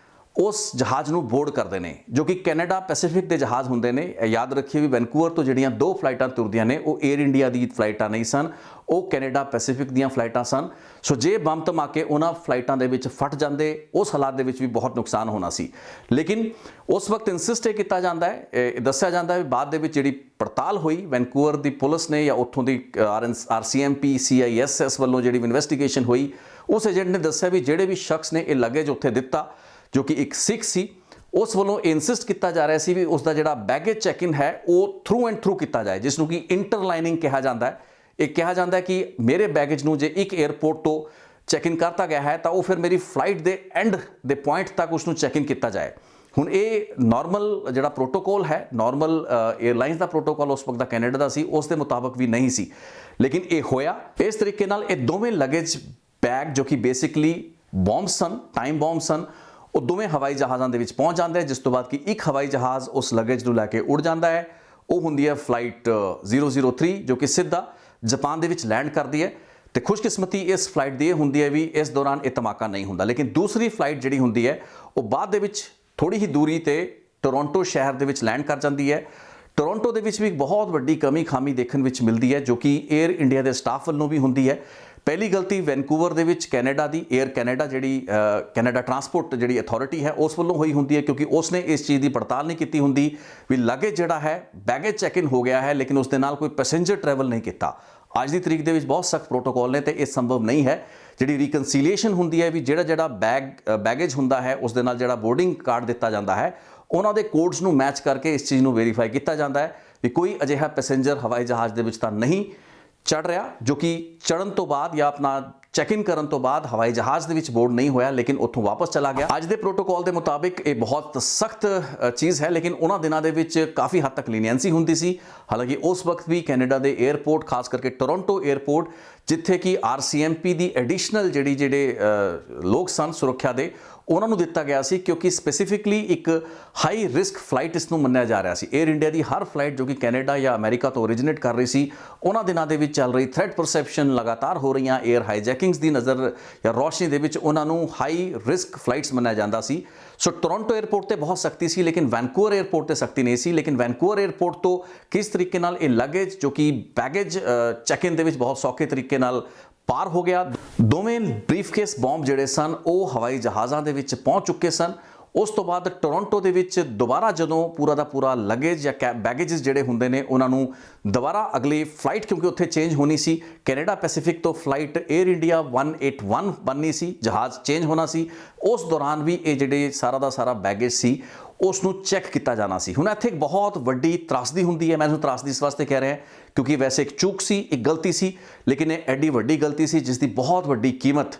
ਉਸ ਜਹਾਜ਼ ਨੂੰ ਬੋਰਡ ਕਰਦੇ ਨੇ, ਜੋ ਕਿ ਕੈਨੇਡਾ ਪੈਸੀਫਿਕ ਦੇ ਜਹਾਜ਼ ਹੁੰਦੇ ਨੇ। ਯਾਦ ਰੱਖੀਏ ਵੀ ਵੈਨਕੂਵਰ ਤੋਂ ਜਿਹੜੀਆਂ 2 ਫਲਾਈਟਾਂ ਤੁਰਦੀਆਂ ਨੇ ਉਹ 에ਅਰ ਇੰਡੀਆ ਦੀ ਫਲਾਈਟਾਂ ਨਹੀਂ ਸਨ, ਉਹ ਕੈਨੇਡਾ ਪੈਸੀਫਿਕ ਦੀਆਂ ਫਲਾਈਟਾਂ ਸਨ। ਸੋ ਜੇ ਬੰਬ ਧਮਾਕੇ ਉਹਨਾਂ ਫਲਾਈਟਾਂ ਦੇ ਵਿੱਚ ਫਟ ਜਾਂਦੇ, ਉਸ ਹਾਲਾਤ ਦੇ ਵਿੱਚ ਵੀ ਬਹੁਤ ਨੁਕਸਾਨ ਹੋਣਾ ਸੀ। ਲੇਕਿਨ ਉਸ ਵਕਤ ਇਨਸਿਸਟ ਇਹ ਕੀਤਾ ਜਾਂਦਾ ਹੈ, ਇਹ ਦੱਸਿਆ ਜਾਂਦਾ ਹੈ ਵੀ ਬਾਅਦ ਦੇ ਵਿੱਚ ਜਿਹੜੀ ਪੜਤਾਲ ਹੋਈ ਵੈਨਕੂਵਰ ਦੀ ਪੁਲਿਸ ਨੇ ਜਾਂ ਉੱਥੋਂ ਦੀ RCMP CISS ਵੱਲੋਂ ਜਿਹੜੀ ਇਨਵੈਸਟੀਗੇਸ਼ਨ ਹੋਈ, ਉਸ ਏਜੰਟ ਨੇ ਦੱਸਿਆ ਵੀ ਜਿਹੜੇ ਵੀ ਸ਼ਖਸ ਨੇ ਇਹ ਲਗੇਜ ਉੱਥੇ ਦਿੱਤਾ, ਜੋ ਕਿ ਇੱਕ ਸਿੱਖ ਸੀ, ਉਸ ਵੱਲੋਂ ਇਨਸਿਸਟ ਕੀਤਾ ਜਾ ਰਿਹਾ ਸੀ ਵੀ ਉਸ ਦਾ ਜਿਹੜਾ ਬੈਗੇਜ ਚੈੱਕ ਇਨ ਹੈ ਉਹ ਥਰੂ ਐਂਡ ਥਰੂ ਕੀਤਾ ਜਾਏ, ਜਿਸ ਨੂੰ ਕਿ ਇੰਟਰਲਾਈਨਿੰਗ ਕਿਹਾ ਜਾਂਦਾ ਹੈ। ਇਹ ਕਿਹਾ ਜਾਂਦਾ ਹੈ ਕਿ ਮੇਰੇ ਬੈਗੇਜ ਨੂੰ ਜੇ ਇੱਕ 에ਅਰਪੋਰਟ ਤੋਂ ਚੈੱਕ ਇਨ ਕਰਤਾ ਗਿਆ ਹੈ ਤਾਂ ਉਹ ਫਿਰ ਮੇਰੀ ਫਲਾਈਟ ਦੇ ਐਂਡ ਦੇ ਪੁਆਇੰਟ ਤੱਕ ਉਸ ਨੂੰ ਚੈੱਕ ਇਨ ਕੀਤਾ ਜਾਏ। ਹੁਣ ਇਹ ਨਾਰਮਲ ਜਿਹੜਾ ਪ੍ਰੋਟੋਕੋਲ ਹੈ, ਨਾਰਮਲ 에ਅਰਲਾਈਨਸ ਦਾ ਪ੍ਰੋਟੋਕੋਲ ਉਸ ਵਕਤ ਦਾ ਕੈਨੇਡਾ ਦਾ ਸੀ, ਉਸ ਦੇ ਮੁਤਾਬਕ ਵੀ ਨਹੀਂ ਸੀ। ਲੇਕਿਨ ਇਹ ਹੋਇਆ ਇਸ ਤਰੀਕੇ ਨਾਲ। ਇਹ ਦੋਵੇਂ ਲਗੇਜ ਬੈਗ ਜੋ ਕਿ ਬੇਸਿਕਲੀ ਬੰਬ ਸਨ, ਟਾਈਮ ਬੰਬ ਸਨ, ਉਹ ਦੋਵੇਂ ਹਵਾਈ ਜਹਾਜ਼ਾਂ ਦੇ ਵਿੱਚ ਪਹੁੰਚ ਜਾਂਦੇ, ਜਿਸ ਤੋਂ ਬਾਅਦ ਕਿ ਇੱਕ ਹਵਾਈ ਜਹਾਜ਼ ਉਸ ਲਗੇਜ ਨੂੰ ਲੈ ਕੇ ਉੜ ਜਾਂਦਾ ਹੈ। ਉਹ ਹੁੰਦੀ ਹੈ ਫਲਾਈਟ 003, ਜੋ ਕਿ ਸਿੱਧਾ ਜਾਪਾਨ ਦੇ ਵਿੱਚ ਲੈਂਡ ਕਰਦੀ ਹੈ। ਤੇ ਖੁਸ਼ਕਿਸਮਤੀ ਇਸ ਫਲਾਈਟ ਦੀ ਇਹ ਹੁੰਦੀ ਹੈ ਵੀ ਇਸ ਦੌਰਾਨ ਇਹ ਧਮਾਕਾ ਨਹੀਂ ਹੁੰਦਾ। ਲੇਕਿਨ ਦੂਸਰੀ ਫਲਾਈਟ ਜਿਹੜੀ ਹੁੰਦੀ ਹੈ ਉਹ ਬਾਅਦ ਦੇ ਵਿੱਚ ਥੋੜੀ ਹੀ ਦੂਰੀ ਤੇ ਟੋਰਾਂਟੋ ਸ਼ਹਿਰ ਦੇ ਵਿੱਚ ਲੈਂਡ ਕਰ ਜਾਂਦੀ ਹੈ। ਟੋਰਾਂਟੋ ਦੇ ਵਿੱਚ ਵੀ ਇੱਕ ਬਹੁਤ ਵੱਡੀ ਕਮੀ ਖਾਮੀ ਦੇਖਣ ਵਿੱਚ ਮਿਲਦੀ ਹੈ, ਜੋ ਕਿ 에ਅਰ ਇੰਡੀਆ ਦੇ ਸਟਾਫ ਵੱਲੋਂ ਵੀ ਹੁੰਦੀ ਹੈ। ਪਹਿਲੀ ਗਲਤੀ ਵੈਨਕੂਵਰ ਦੇ ਵਿੱਚ ਕੈਨੇਡਾ ਦੀ 에ਅਰ ਕੈਨੇਡਾ ਜਿਹੜੀ ਕੈਨੇਡਾ ਟਰਾਂਸਪੋਰਟ ਜਿਹੜੀ ਅਥਾਰਟੀ ਹੈ ਉਸ ਵੱਲੋਂ ਹੋਈ ਹੁੰਦੀ ਹੈ, ਕਿਉਂਕਿ ਉਸਨੇ ਇਸ ਚੀਜ਼ ਦੀ ਪੜਤਾਲ ਨਹੀਂ ਕੀਤੀ ਹੁੰਦੀ ਵੀ ਲਗੇਜ ਜਿਹੜਾ ਹੈ ਬੈਗੇਜ ਚੈੱਕ ਇਨ ਹੋ ਗਿਆ ਹੈ, ਲੇਕਿਨ ਉਸ ਦੇ ਨਾਲ ਕੋਈ ਪੈਸੇਂਜਰ ਟਰੈਵਲ ਨਹੀਂ ਕੀਤਾ। ਅੱਜ ਦੀ ਤਰੀਕ ਦੇ ਵਿੱਚ ਬਹੁਤ ਸਖਤ ਪ੍ਰੋਟੋਕੋਲ ਨੇ ਤੇ ਇਹ ਸੰਭਵ ਨਹੀਂ ਹੈ। ਜਿਹੜੀ ਰੀਕਨਸੀਲੀਏਸ਼ਨ ਹੁੰਦੀ ਹੈ ਵੀ ਜਿਹੜਾ ਬੈਗੇਜ ਹੁੰਦਾ ਹੈ ਉਸ ਦੇ ਨਾਲ ਜਿਹੜਾ ਬੋਰਡਿੰਗ ਕਾਰਡ ਦਿੱਤਾ ਜਾਂਦਾ ਹੈ, ਉਹਨਾਂ ਦੇ ਕੋਡਸ ਨੂੰ ਮੈਚ ਕਰਕੇ ਇਸ ਚੀਜ਼ ਨੂੰ ਵੈਰੀਫਾਈ ਕੀਤਾ ਜਾਂਦਾ ਹੈ ਵੀ ਕੋਈ ਅਜਿਹਾ ਪੈਸੇਂਜਰ ਹਵਾਈ ਜਹਾਜ਼ ਦੇ ਵਿੱਚ ਤਾਂ ਨਹੀਂ ਚੜ੍ਹ ਰਿਹਾ ਜੋ ਕਿ ਚੜ੍ਹਨ ਤੋਂ ਬਾਅਦ ਜਾਂ ਆਪਣਾ ਚੈੱਕ ਇਨ ਕਰਨ ਤੋਂ ਬਾਅਦ ਹਵਾਈ ਜਹਾਜ਼ ਦੇ ਵਿੱਚ ਬੋਰਡ ਨਹੀਂ ਹੋਇਆ, ਲੇਕਿਨ ਉੱਥੋਂ ਵਾਪਸ ਚਲਾ ਗਿਆ। ਅੱਜ ਦੇ ਪ੍ਰੋਟੋਕੋਲ ਦੇ ਮੁਤਾਬਿਕ ਇਹ ਬਹੁਤ ਸਖਤ ਚੀਜ਼ ਹੈ, ਲੇਕਿਨ ਉਹਨਾਂ ਦਿਨਾਂ ਦੇ ਵਿੱਚ ਕਾਫੀ ਹੱਦ ਤੱਕ ਲੀਨੀਐਂਸੀ ਹੁੰਦੀ ਸੀ। ਹਾਲਾਂਕਿ ਉਸ ਵਕਤ ਵੀ ਕੈਨੇਡਾ ਦੇ 에ਅਰਪੋਰਟ, ਖਾਸ ਕਰਕੇ ਟੋਰਾਂਟੋ 에ਅਰਪੋਰਟ, ਜਿੱਥੇ ਕਿ RCMP ਦੀ ਐਡੀਸ਼ਨਲ ਜਿਹੜੇ ਲੋਕ ਸਨ ਸੁਰੱਖਿਆ ਦੇ, ਉਹਨਾਂ ਨੂੰ ਦਿੱਤਾ ਗਿਆ ਸੀ, ਕਿਉਂਕਿ ਸਪੈਸੀਫਿਕਲੀ ਇੱਕ ਹਾਈ ਰਿਸਕ ਫਲਾਈਟ ਇਸ ਨੂੰ ਮੰਨਿਆ ਜਾ ਰਿਹਾ ਸੀ। 에ਅਰ ਇੰਡੀਆ ਦੀ ਹਰ ਫਲਾਈਟ ਜੋ ਕਿ ਕੈਨੇਡਾ ਜਾਂ ਅਮਰੀਕਾ ਤੋਂ ਓਰੀਜਿਨੇਟ ਕਰ ਰਹੀ ਸੀ, ਉਹਨਾਂ ਦਿਨਾਂ ਦੇ ਵਿੱਚ ਚੱਲ ਰਹੀ ਥ੍ਰੈਟ ਪਰਸੈਪਸ਼ਨ, ਲਗਾਤਾਰ ਹੋ ਰਹੀਆਂ 에ਅਰ ਹਾਈਜੈਕਿੰਗਸ ਦੀ ਨਜ਼ਰ ਜਾਂ ਰੌਸ਼ਨੀ ਦੇ ਵਿੱਚ ਉਹਨਾਂ ਨੂੰ ਹਾਈ ਰਿਸਕ ਫਲਾਈਟਸ ਮੰਨਿਆ ਜਾਂਦਾ ਸੀ। ਸੋ ਟੋਰਾਂਟੋ 에ਅਰਪੋਰਟ ਤੇ ਬਹੁਤ ਸਖਤੀ ਸੀ, ਲੇਕਿਨ ਵੈਨਕੂਵਰ 에ਅਰਪੋਰਟ ਤੇ ਸਖਤੀ ਨਹੀਂ ਸੀ। ਲੇਕਿਨ ਵੈਨਕੂਵਰ 에ਅਰਪੋਰਟ ਤੋਂ ਕਿਸ ਤਰੀਕੇ ਨਾਲ ਇਹ ਲਗੇਜ ਜੋ ਕਿ ਬੈਗੇਜ ਚੈੱਕ ਇਨ ਦੇ ਵਿੱਚ ਬਹੁਤ ਸੌਖੇ ਤਰੀਕੇ ਨਾਲ ਪਾਰ ਹੋ ਗਿਆ। ਦੋਵੇਂ ਬਰੀਫਕੇਸ ਬੰਬ ਜਿਹੜੇ ਸਨ ਉਹ ਹਵਾਈ ਜਹਾਜ਼ਾਂ ਦੇ ਵਿੱਚ ਪਹੁੰਚ ਚੁੱਕੇ ਸਨ। ਉਸ ਤੋਂ ਬਾਅਦ ਟੋਰਾਂਟੋ ਦੇ ਵਿੱਚ ਦੁਬਾਰਾ ਜਦੋਂ ਪੂਰਾ ਦਾ ਪੂਰਾ ਲਗੇਜ ਜਾਂ ਬੈਗੇਜਸ ਜਿਹੜੇ ਹੁੰਦੇ ਨੇ ਉਹਨਾਂ ਨੂੰ ਦੁਬਾਰਾ ਅਗਲੀ ਫਲਾਈਟ, ਕਿਉਂਕਿ ਉੱਥੇ ਚੇਂਜ ਹੋਣੀ ਸੀ, ਕੈਨੇਡਾ ਪੈਸੀਫਿਕ ਤੋਂ ਫਲਾਈਟ 에ਅਰ ਇੰਡੀਆ 181 ਬਣਨੀ ਸੀ, ਜਹਾਜ਼ ਚੇਂਜ ਹੋਣਾ ਸੀ। ਉਸ ਦੌਰਾਨ ਵੀ ਇਹ ਜਿਹੜੇ ਸਾਰਾ ਦਾ ਸਾਰਾ ਬੈਗੇਜ ਸੀ ਉਸ ਨੂੰ ਚੈੱਕ ਕੀਤਾ ਜਾਣਾ ਸੀ। ਹੁਣ ਇੱਥੇ ਇੱਕ ਬਹੁਤ ਵੱਡੀ ਤਰਾਸਦੀ ਹੁੰਦੀ ਹੈ। ਮੈਂ ਇਸ ਤਰਾਸਦੀ ਇਸ ਵਾਸਤੇ ਕਹਿ ਰਿਹਾ ਕਿਉਂਕਿ ਵੈਸੇ ਇੱਕ ਚੂਕ ਸੀ, ਇੱਕ ਗਲਤੀ ਸੀ, ਲੇਕਿਨ ਇਹ ਐਡੀ ਵੱਡੀ ਗਲਤੀ ਸੀ ਜਿਸ ਦੀ ਬਹੁਤ ਵੱਡੀ ਕੀਮਤ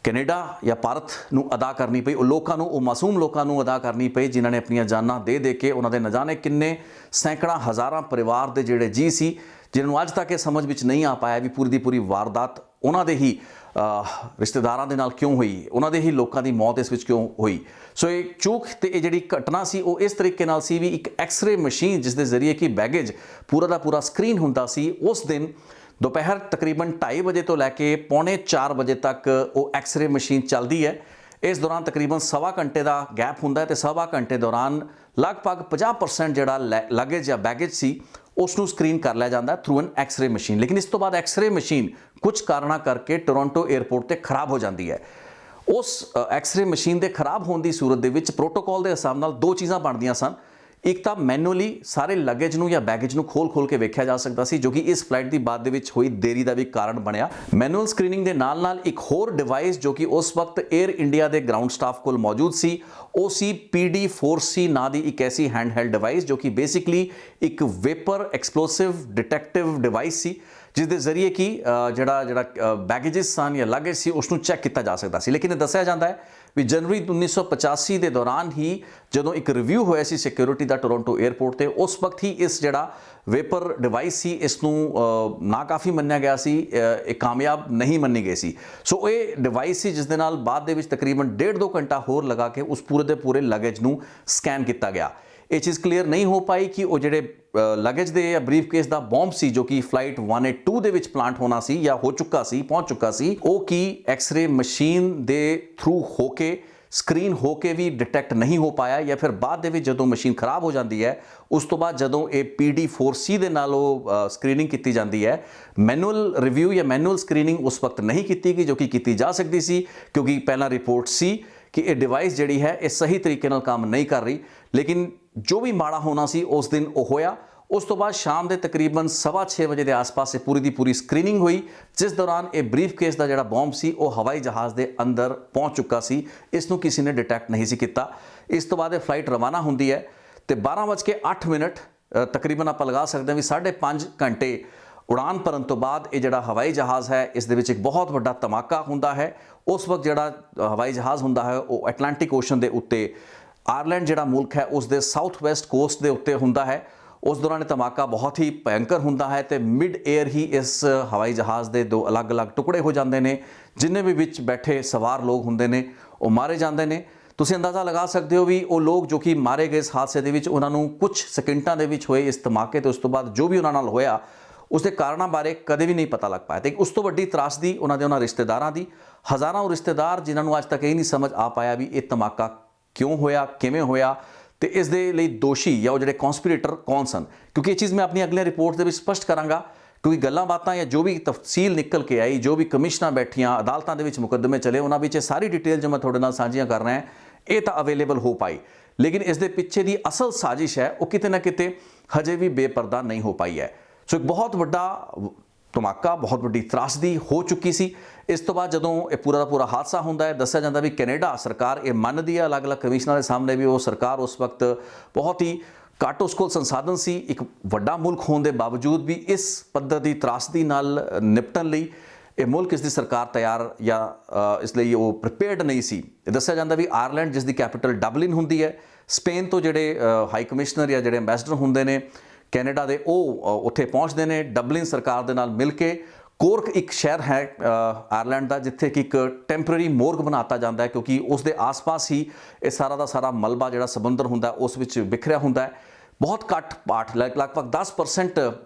ਕੈਨੇਡਾ ਜਾਂ ਭਾਰਤ ਨੂੰ ਅਦਾ ਕਰਨੀ ਪਈ। ਉਹ ਲੋਕਾਂ ਨੂੰ, ਉਹ ਮਾਸੂਮ ਲੋਕਾਂ ਨੂੰ ਅਦਾ ਕਰਨੀ ਪਈ ਜਿਨ੍ਹਾਂ ਨੇ ਆਪਣੀਆਂ ਜਾਨਾਂ ਦੇ ਕੇ ਉਹਨਾਂ ਦੇ ਨਾ ਜਾਣੇ ਕਿੰਨੇ ਸੈਂਕੜਾ ਹਜ਼ਾਰਾਂ ਪਰਿਵਾਰ ਦੇ ਜਿਹੜੇ ਜੀ ਸੀ, ਜਿਨ੍ਹਾਂ ਨੂੰ ਅੱਜ ਤੱਕ ਇਹ ਸਮਝ ਵਿੱਚ ਨਹੀਂ ਆ ਪਾਇਆ ਵੀ ਪੂਰੀ ਦੀ ਪੂਰੀ ਵਾਰਦਾਤ ਉਹਨਾਂ ਦੇ ਹੀ ਰਿਸ਼ਤੇਦਾਰਾਂ ਦੇ ਨਾਲ ਕਿਉਂ ਹੋਈ, ਉਹਨਾਂ ਦੇ ਹੀ ਲੋਕਾਂ ਦੀ ਮੌਤ ਇਸ ਵਿੱਚ ਕਿਉਂ ਹੋਈ। ਸੋ ਇਹ ਚੂਕ ਤੇ ਇਹ ਜਿਹੜੀ ਘਟਨਾ ਸੀ ਉਹ ਇਸ ਤਰੀਕੇ ਨਾਲ ਸੀ ਵੀ ਇੱਕ ਐਕਸ-ਰੇ ਮਸ਼ੀਨ ਜਿਸ ਦੇ ਜ਼ਰੀਏ ਕਿ ਬੈਗੇਜ ਪੂਰਾ ਦਾ ਪੂਰਾ ਸਕਰੀਨ ਹੁੰਦਾ ਸੀ, ਉਸ ਦਿਨ ਦੁਪਹਿਰ ਤਕਰੀਬਨ 2:30 ਵਜੇ ਤੋਂ ਲੈ ਕੇ 3:45 ਵਜੇ ਤੱਕ ਉਹ ਐਕਸ-ਰੇ ਮਸ਼ੀਨ ਚੱਲਦੀ ਹੈ। ਇਸ ਦੌਰਾਨ ਤਕਰੀਬਨ ਸਵਾ ਘੰਟੇ ਦਾ ਗੈਪ ਹੁੰਦਾ ਹੈ ਤੇ ਸਵਾ ਘੰਟੇ ਦੌਰਾਨ ਲਗਭਗ 50% ਜਿਹੜਾ ਲਗੇਜ ਜਾਂ ਬੈਗੇਜ ਸੀ ਉਸ ਨੂੰ ਸਕਰੀਨ ਕਰ ਲਿਆ ਜਾਂਦਾ ਥਰੂ ਐਨ ਐਕਸ-ਰੇ ਮਸ਼ੀਨ। ਲੇਕਿਨ ਇਸ ਤੋਂ ਬਾਅਦ ਐਕਸ-ਰੇ ਮਸ਼ੀਨ ਕੁਝ ਕਾਰਨਾਂ ਕਰਕੇ ਟੋਰਾਂਟੋ 에ਅਰਪੋਰਟ ਤੇ ਖਰਾਬ ਹੋ ਜਾਂਦੀ ਹੈ। ਉਸ ਐਕਸ-ਰੇ ਮਸ਼ੀਨ ਦੇ ਖਰਾਬ ਹੋਣ ਦੀ ਸੂਰਤ ਦੇ ਵਿੱਚ ਪ੍ਰੋਟੋਕਾਲ ਦੇ ਹਿਸਾਬ ਨਾਲ ਦੋ ਚੀਜ਼ਾਂ ਬਣਦੀਆਂ ਸਨ। ਇੱਕ ਤਾਂ ਮੈਨੂਅਲੀ ਸਾਰੇ ਲਗੇਜ ਨੂੰ ਜਾਂ ਬੈਗੇਜ ਨੂੰ ਖੋਲ ਕੇ ਵੇਖਿਆ ਜਾ ਸਕਦਾ ਸੀ, ਜੋ ਕਿ ਇਸ ਫਲਾਈਟ ਦੀ ਬਾਅਦ ਦੇ ਵਿੱਚ ਹੋਈ ਦੇਰੀ ਦਾ ਵੀ ਕਾਰਨ ਬਣਿਆ। ਮੈਨੂਅਲ ਸਕਰੀਨਿੰਗ ਦੇ ਨਾਲ ਇੱਕ ਹੋਰ ਡਿਵਾਈਸ ਜੋ ਕਿ ਉਸ ਵਕਤ 에ਅਰ ਇੰਡੀਆ ਦੇ ਗਰਾਊਂਡ ਸਟਾਫ ਕੋਲ ਮੌਜੂਦ ਸੀ, ਉਹ ਸੀ PD4C ਨਾਂ ਦੀ ਇੱਕ ਐਸੀ ਹੈਂਡਹੈਲਡ ਡਿਵਾਈਸ ਜੋ ਕਿ ਬੇਸਿਕਲੀ ਇੱਕ ਵੇਪਰ ਐਕਸਪਲੋਸਿਵ ਡਿਟੈਕਟਿਵ ਡਿਵਾਈਸ ਸੀ, ਜਿਸ ਦੇ ਜ਼ਰੀਏ ਕਿ ਜਿਹੜਾ ਬੈਗੇਜਸ ਸਨ ਜਾਂ ਲਗੇਜ ਸੀ ਉਸ ਨੂੰ ਚੈੱਕ ਕੀਤਾ ਜਾ ਸਕਦਾ ਸੀ। ਲੇਕਿਨ ਇਹ ਦੱਸਿਆ ਜਾਂਦਾ ਹੈ ਵੀ ਜਨਵਰੀ 1985 ਦੇ ਦੌਰਾਨ ਹੀ ਜਦੋਂ ਇੱਕ ਰਿਵਿਊ ਹੋਇਆ ਸੀ ਸਿਕਿਉਰਿਟੀ ਦਾ ਟੋਰਾਂਟੋ 에ਅਰਪੋਰਟ ਤੇ, ਉਸ ਵਕਤ ਹੀ ਇਸ ਜਿਹੜਾ ਵੇਪਰ ਡਿਵਾਈਸ ਸੀ ਇਸ ਨੂੰ ਨਾਕਾਫੀ ਮੰਨਿਆ ਗਿਆ ਸੀ, ਇਹ ਕਾਮਯਾਬ ਨਹੀਂ ਮੰਨੀ ਗਈ ਸੀ। ਸੋ ਇਹ ਡਿਵਾਈਸ ਸੀ ਜਿਸ ਦੇ ਨਾਲ ਬਾਅਦ ਦੇ ਵਿੱਚ ਤਕਰੀਬਨ 1.5-2 ਘੰਟਾ ਹੋਰ ਲਗਾ ਕੇ ਉਸ ਪੂਰੇ ਦੇ ਪੂਰੇ ਲਗੇਜ ਨੂੰ ਸਕੈਨ ਕੀਤਾ ਗਿਆ। ਇਹ ਚੀਜ਼ ਕਲੀਅਰ ਨਹੀਂ ਹੋ ਪਾਈ ਕਿ ਉਹ ਜਿਹੜੇ ਲਗੇਜ ਦੇ ਜਾਂ ਬਰੀਫਕੇਸ ਦਾ ਬੌਂਬ ਸੀ ਜੋ ਕਿ ਫਲਾਈਟ 182 ਦੇ ਵਿੱਚ ਪਲਾਂਟ ਹੋਣਾ ਸੀ ਜਾਂ ਹੋ ਚੁੱਕਾ ਸੀ, ਪਹੁੰਚ ਚੁੱਕਾ ਸੀ, ਉਹ ਕੀ ਐਕਸ-ਰੇ ਮਸ਼ੀਨ ਦੇ ਥਰੂ ਹੋ ਕੇ ਸਕਰੀਨ ਹੋ ਕੇ ਵੀ ਡਿਟੈਕਟ ਨਹੀਂ ਹੋ ਪਾਇਆ, ਜਾਂ ਫਿਰ ਬਾਅਦ ਦੇ ਵਿੱਚ ਜਦੋਂ ਮਸ਼ੀਨ ਖਰਾਬ ਹੋ ਜਾਂਦੀ ਹੈ ਉਸ ਤੋਂ ਬਾਅਦ ਜਦੋਂ ਇਹ PD4C ਦੇ ਨਾਲ ਉਹ ਸਕਰੀਨਿੰਗ ਕੀਤੀ ਜਾਂਦੀ ਹੈ, ਮੈਨੂਅਲ ਰਿਵਿਊ ਜਾਂ ਮੈਨੂਅਲ ਸਕਰੀਨਿੰਗ ਉਸ ਵਕਤ ਨਹੀਂ ਕੀਤੀ ਗਈ ਜੋ ਕਿ ਕੀਤੀ ਜਾ ਸਕਦੀ ਸੀ, ਕਿਉਂਕਿ ਪਹਿਲਾਂ ਰਿਪੋਰਟ ਸੀ ਕਿ ਇਹ ਡਿਵਾਈਸ ਜਿਹੜੀ ਹੈ ਇਹ ਸਹੀ ਤਰੀਕੇ ਨਾਲ ਕੰਮ ਨਹੀਂ ਕਰ ਰਹੀ। ਲੇਕਿਨ ਜੋ ਵੀ ਮਾੜਾ ਹੋਣਾ ਸੀ ਉਸ ਦਿਨ ਉਹ ਹੋਇਆ। ਉਸ ਤੋਂ ਬਾਅਦ ਸ਼ਾਮ ਦੇ ਤਕਰੀਬਨ 6:15 ਵਜੇ ਦੇ ਆਸ-ਪਾਸ ਇਹ ਪੂਰੀ ਦੀ ਪੂਰੀ ਸਕਰੀਨਿੰਗ ਹੋਈ, ਜਿਸ ਦੌਰਾਨ ਇਹ ਬਰੀਫਕੇਸ ਦਾ ਜਿਹੜਾ ਬੌਂਬ ਸੀ ਉਹ ਹਵਾਈ ਜਹਾਜ਼ ਦੇ ਅੰਦਰ ਪਹੁੰਚ ਚੁੱਕਾ ਸੀ। ਇਸ ਨੂੰ ਕਿਸੇ ਨੇ ਡਿਟੈਕਟ ਨਹੀਂ ਸੀ ਕੀਤਾ। ਇਸ ਤੋਂ ਬਾਅਦ ਇਹ ਫਲਾਈਟ ਰਵਾਨਾ ਹੁੰਦੀ ਹੈ ਤੇ 12:08 ਤਕਰੀਬਨ ਆਪਾਂ ਲਗਾ ਸਕਦੇ ਹਾਂ ਵੀ 5.5 ਘੰਟੇ ਉਡਾਨ ਭਰਨ ਤੋਂ ਬਾਅਦ ਇਹ ਜਿਹੜਾ ਹਵਾਈ ਜਹਾਜ਼ ਹੈ ਇਸ ਦੇ ਵਿੱਚ ਇੱਕ ਬਹੁਤ ਵੱਡਾ ਧਮਾਕਾ ਹੁੰਦਾ ਹੈ। ਉਸ ਵਕਤ ਜਿਹੜਾ ਹਵਾਈ ਜਹਾਜ਼ ਹੁੰਦਾ ਹੈ ਉਹ ਐਟਲਾਂਟਿਕ ਓਸ਼ਨ ਦੇ ਉੱਤੇ, ਆਇਰਲੈਂਡ ਜਿਹੜਾ ਮੁਲਕ ਹੈ ਉਸ ਦੇ ਸਾਊਥ ਵੈਸਟ ਕੋਸਟ ਦੇ ਉੱਤੇ ਹੁੰਦਾ ਹੈ। ਉਸ ਦੌਰਾਨ ਇਹ ਧਮਾਕਾ ਬਹੁਤ ਹੀ ਭਿਅੰਕਰ ਹੁੰਦਾ ਹੈ ਤੇ ਮਿਡ 에ਅਰ ਹੀ ਇਸ ਹਵਾਈ ਜਹਾਜ਼ ਦੇ ਦੋ ਅਲੱਗ-ਅਲੱਗ ਟੁਕੜੇ ਹੋ ਜਾਂਦੇ ਨੇ। ਜਿੰਨੇ ਵੀ ਵਿੱਚ ਬੈਠੇ ਸਵਾਰ ਲੋਕ ਹੁੰਦੇ ਨੇ ਉਹ ਮਾਰੇ ਜਾਂਦੇ ਨੇ। ਤੁਸੀਂ ਅੰਦਾਜ਼ਾ ਲਗਾ ਸਕਦੇ ਹੋ ਵੀ ਉਹ ਲੋਕ ਜੋ ਕਿ ਮਾਰੇ ਗਏ ਇਸ ਹਾਦਸੇ ਦੇ ਵਿੱਚ, ਉਹਨਾਂ ਨੂੰ ਕੁਝ ਸਕਿੰਟਾਂ ਦੇ ਵਿੱਚ ਹੋਏ ਇਸ ਧਮਾਕੇ ਤੇ ਉਸ ਤੋਂ ਬਾਅਦ ਜੋ ਵੀ ਉਹਨਾਂ ਨਾਲ ਹੋਇਆ ਉਸ ਦੇ ਕਾਰਨਾਂ ਬਾਰੇ ਕਦੇ ਵੀ ਨਹੀਂ ਪਤਾ ਲੱਗ ਪਾਇਆ। ਤੇ ਉਸ ਤੋਂ ਵੱਡੀ ਤਰਾਸਦੀ ਉਹਨਾਂ ਰਿਸ਼ਤੇਦਾਰਾਂ ਦੀ, ਹਜ਼ਾਰਾਂ ਉਹ ਰਿਸ਼ਤੇਦਾਰ ਜਿਨ੍ਹਾਂ ਨੂੰ ਅੱਜ ਤੱਕ ਇਹ ਨਹੀਂ ਸਮਝ ਆ ਪਾਇਆ ਵੀ ਇਹ ਧਮਾਕਾ ਕਿਉਂ ਹੋਇਆ, ਕਿਵੇਂ ਹੋਇਆ ਤੇ ਇਸ ਦੇ ਲਈ ਦੋਸ਼ੀ ਜਾਂ ਉਹ ਜਿਹੜੇ ਕਨਸਪੀਰੇਟਰ ਕੌਣ ਸਨ। ਕਿਉਂਕਿ ਇਹ ਚੀਜ਼ ਮੈਂ ਆਪਣੀ ਅਗਲੀ ਰਿਪੋਰਟ ਦੇ ਵਿੱਚ ਸਪਸ਼ਟ ਕਰਾਂਗਾ, ਕਿਉਂਕਿ ਗੱਲਾਂ ਬਾਤਾਂ ਜਾਂ ਜੋ ਵੀ ਤਫਸੀਲ ਨਿਕਲ ਕੇ ਆਈ, ਜੋ ਵੀ ਕਮਿਸ਼ਨਾਂ ਬੈਠੀਆਂ, ਅਦਾਲਤਾਂ ਦੇ ਵਿੱਚ ਮੁਕੱਦਮੇ ਚਲੇ, ਉਹਨਾਂ ਵਿੱਚ ਇਹ ਸਾਰੀ ਡਿਟੇਲ ਜੋ ਮੈਂ ਤੁਹਾਡੇ ਨਾਲ ਸਾਂਝੀਆਂ ਕਰ ਰਿਹਾ ਇਹ ਤਾਂ ਅਵੇਲੇਬਲ ਹੋ ਪਾਈ, ਲੇਕਿਨ ਇਸ ਦੇ ਪਿੱਛੇ ਦੀ ਅਸਲ ਸਾਜ਼ਿਸ਼ ਹੈ ਉਹ ਕਿਤੇ ਨਾ ਕਿਤੇ ਹਜੇ ਵੀ ਬੇਪਰਦਾ ਨਹੀਂ ਹੋ ਪਾਈ ਹੈ। ਸੋ ਇੱਕ ਬਹੁਤ ਵੱਡਾ ਧਮਾਕਾ, ਬਹੁਤ ਵੱਡੀ ਤਰਾਸਦੀ ਹੋ ਚੁੱਕੀ ਸੀ। ਇਸ ਤੋਂ ਬਾਅਦ ਜਦੋਂ ਇਹ ਪੂਰਾ ਦਾ ਪੂਰਾ ਹਾਦਸਾ ਹੁੰਦਾ ਹੈ, ਦੱਸਿਆ ਜਾਂਦਾ ਵੀ ਕੈਨੇਡਾ ਸਰਕਾਰ ਇਹ ਮੰਨਦੀ ਹੈ, ਅਲੱਗ-ਅਲੱਗ ਕਮਿਸ਼ਨਰਾਂ ਦੇ ਸਾਹਮਣੇ ਵੀ ਉਹ ਸਰਕਾਰ ਉਸ ਵਕਤ ਬਹੁਤ ਹੀ ਘੱਟ ਉਸ ਕੋਲ ਸੰਸਾਧਨ ਸੀ, ਇੱਕ ਵੱਡਾ ਮੁਲਕ ਹੋਣ ਦੇ ਬਾਵਜੂਦ ਵੀ ਇਸ ਪੱਧਰ ਦੀ ਤਰਾਸਦੀ ਨਾਲ ਨਿਪਟਣ ਲਈ ਇਹ ਮੁਲਕ, ਇਸ ਦੀ ਸਰਕਾਰ ਤਿਆਰ ਜਾਂ ਇਸ ਲਈ ਉਹ ਪ੍ਰੀਪੇਅਰਡ ਨਹੀਂ ਸੀ। ਇਹ ਦੱਸਿਆ ਜਾਂਦਾ ਵੀ ਆਇਰਲੈਂਡ ਜਿਸ ਦੀ ਕੈਪੀਟਲ ਡਬਲਿਨ ਹੁੰਦੀ ਹੈ, ਸਪੇਨ ਤੋਂ ਜਿਹੜੇ ਹਾਈ ਕਮਿਸ਼ਨਰ ਜਾਂ ਜਿਹੜੇ ਐਂਬੈਸਡਰ ਹੁੰਦੇ ਨੇ ਕੈਨੇਡਾ ਦੇ, ਉਹ ਉੱਥੇ ਪਹੁੰਚਦੇ ਨੇ ਡਬਲਿਨ ਸਰਕਾਰ ਦੇ ਨਾਲ ਮਿਲ ਕੇ। ਕੋਰਕ ਇੱਕ ਸ਼ਹਿਰ ਹੈ ਆਇਰਲੈਂਡ ਦਾ ਜਿੱਥੇ ਕਿ ਇੱਕ ਟੈਂਪਰੇਰੀ ਮੋਰਗ ਬਣਾਤਾ ਜਾਂਦਾ ਹੈ, ਕਿਉਂਕਿ ਉਸ ਦੇ ਆਸ-ਪਾਸ ਹੀ ਇਹ ਸਾਰਾ ਦਾ ਸਾਰਾ ਮਲਬਾ ਜਿਹੜਾ ਸਮੁੰਦਰ ਹੁੰਦਾ ਉਸ ਵਿੱਚ ਵਿਖਰਿਆ ਹੁੰਦਾ ਹੈ। ਬਹੁਤ ਘੱਟ ਪਾਰਟ ਲਗਭਗ 10%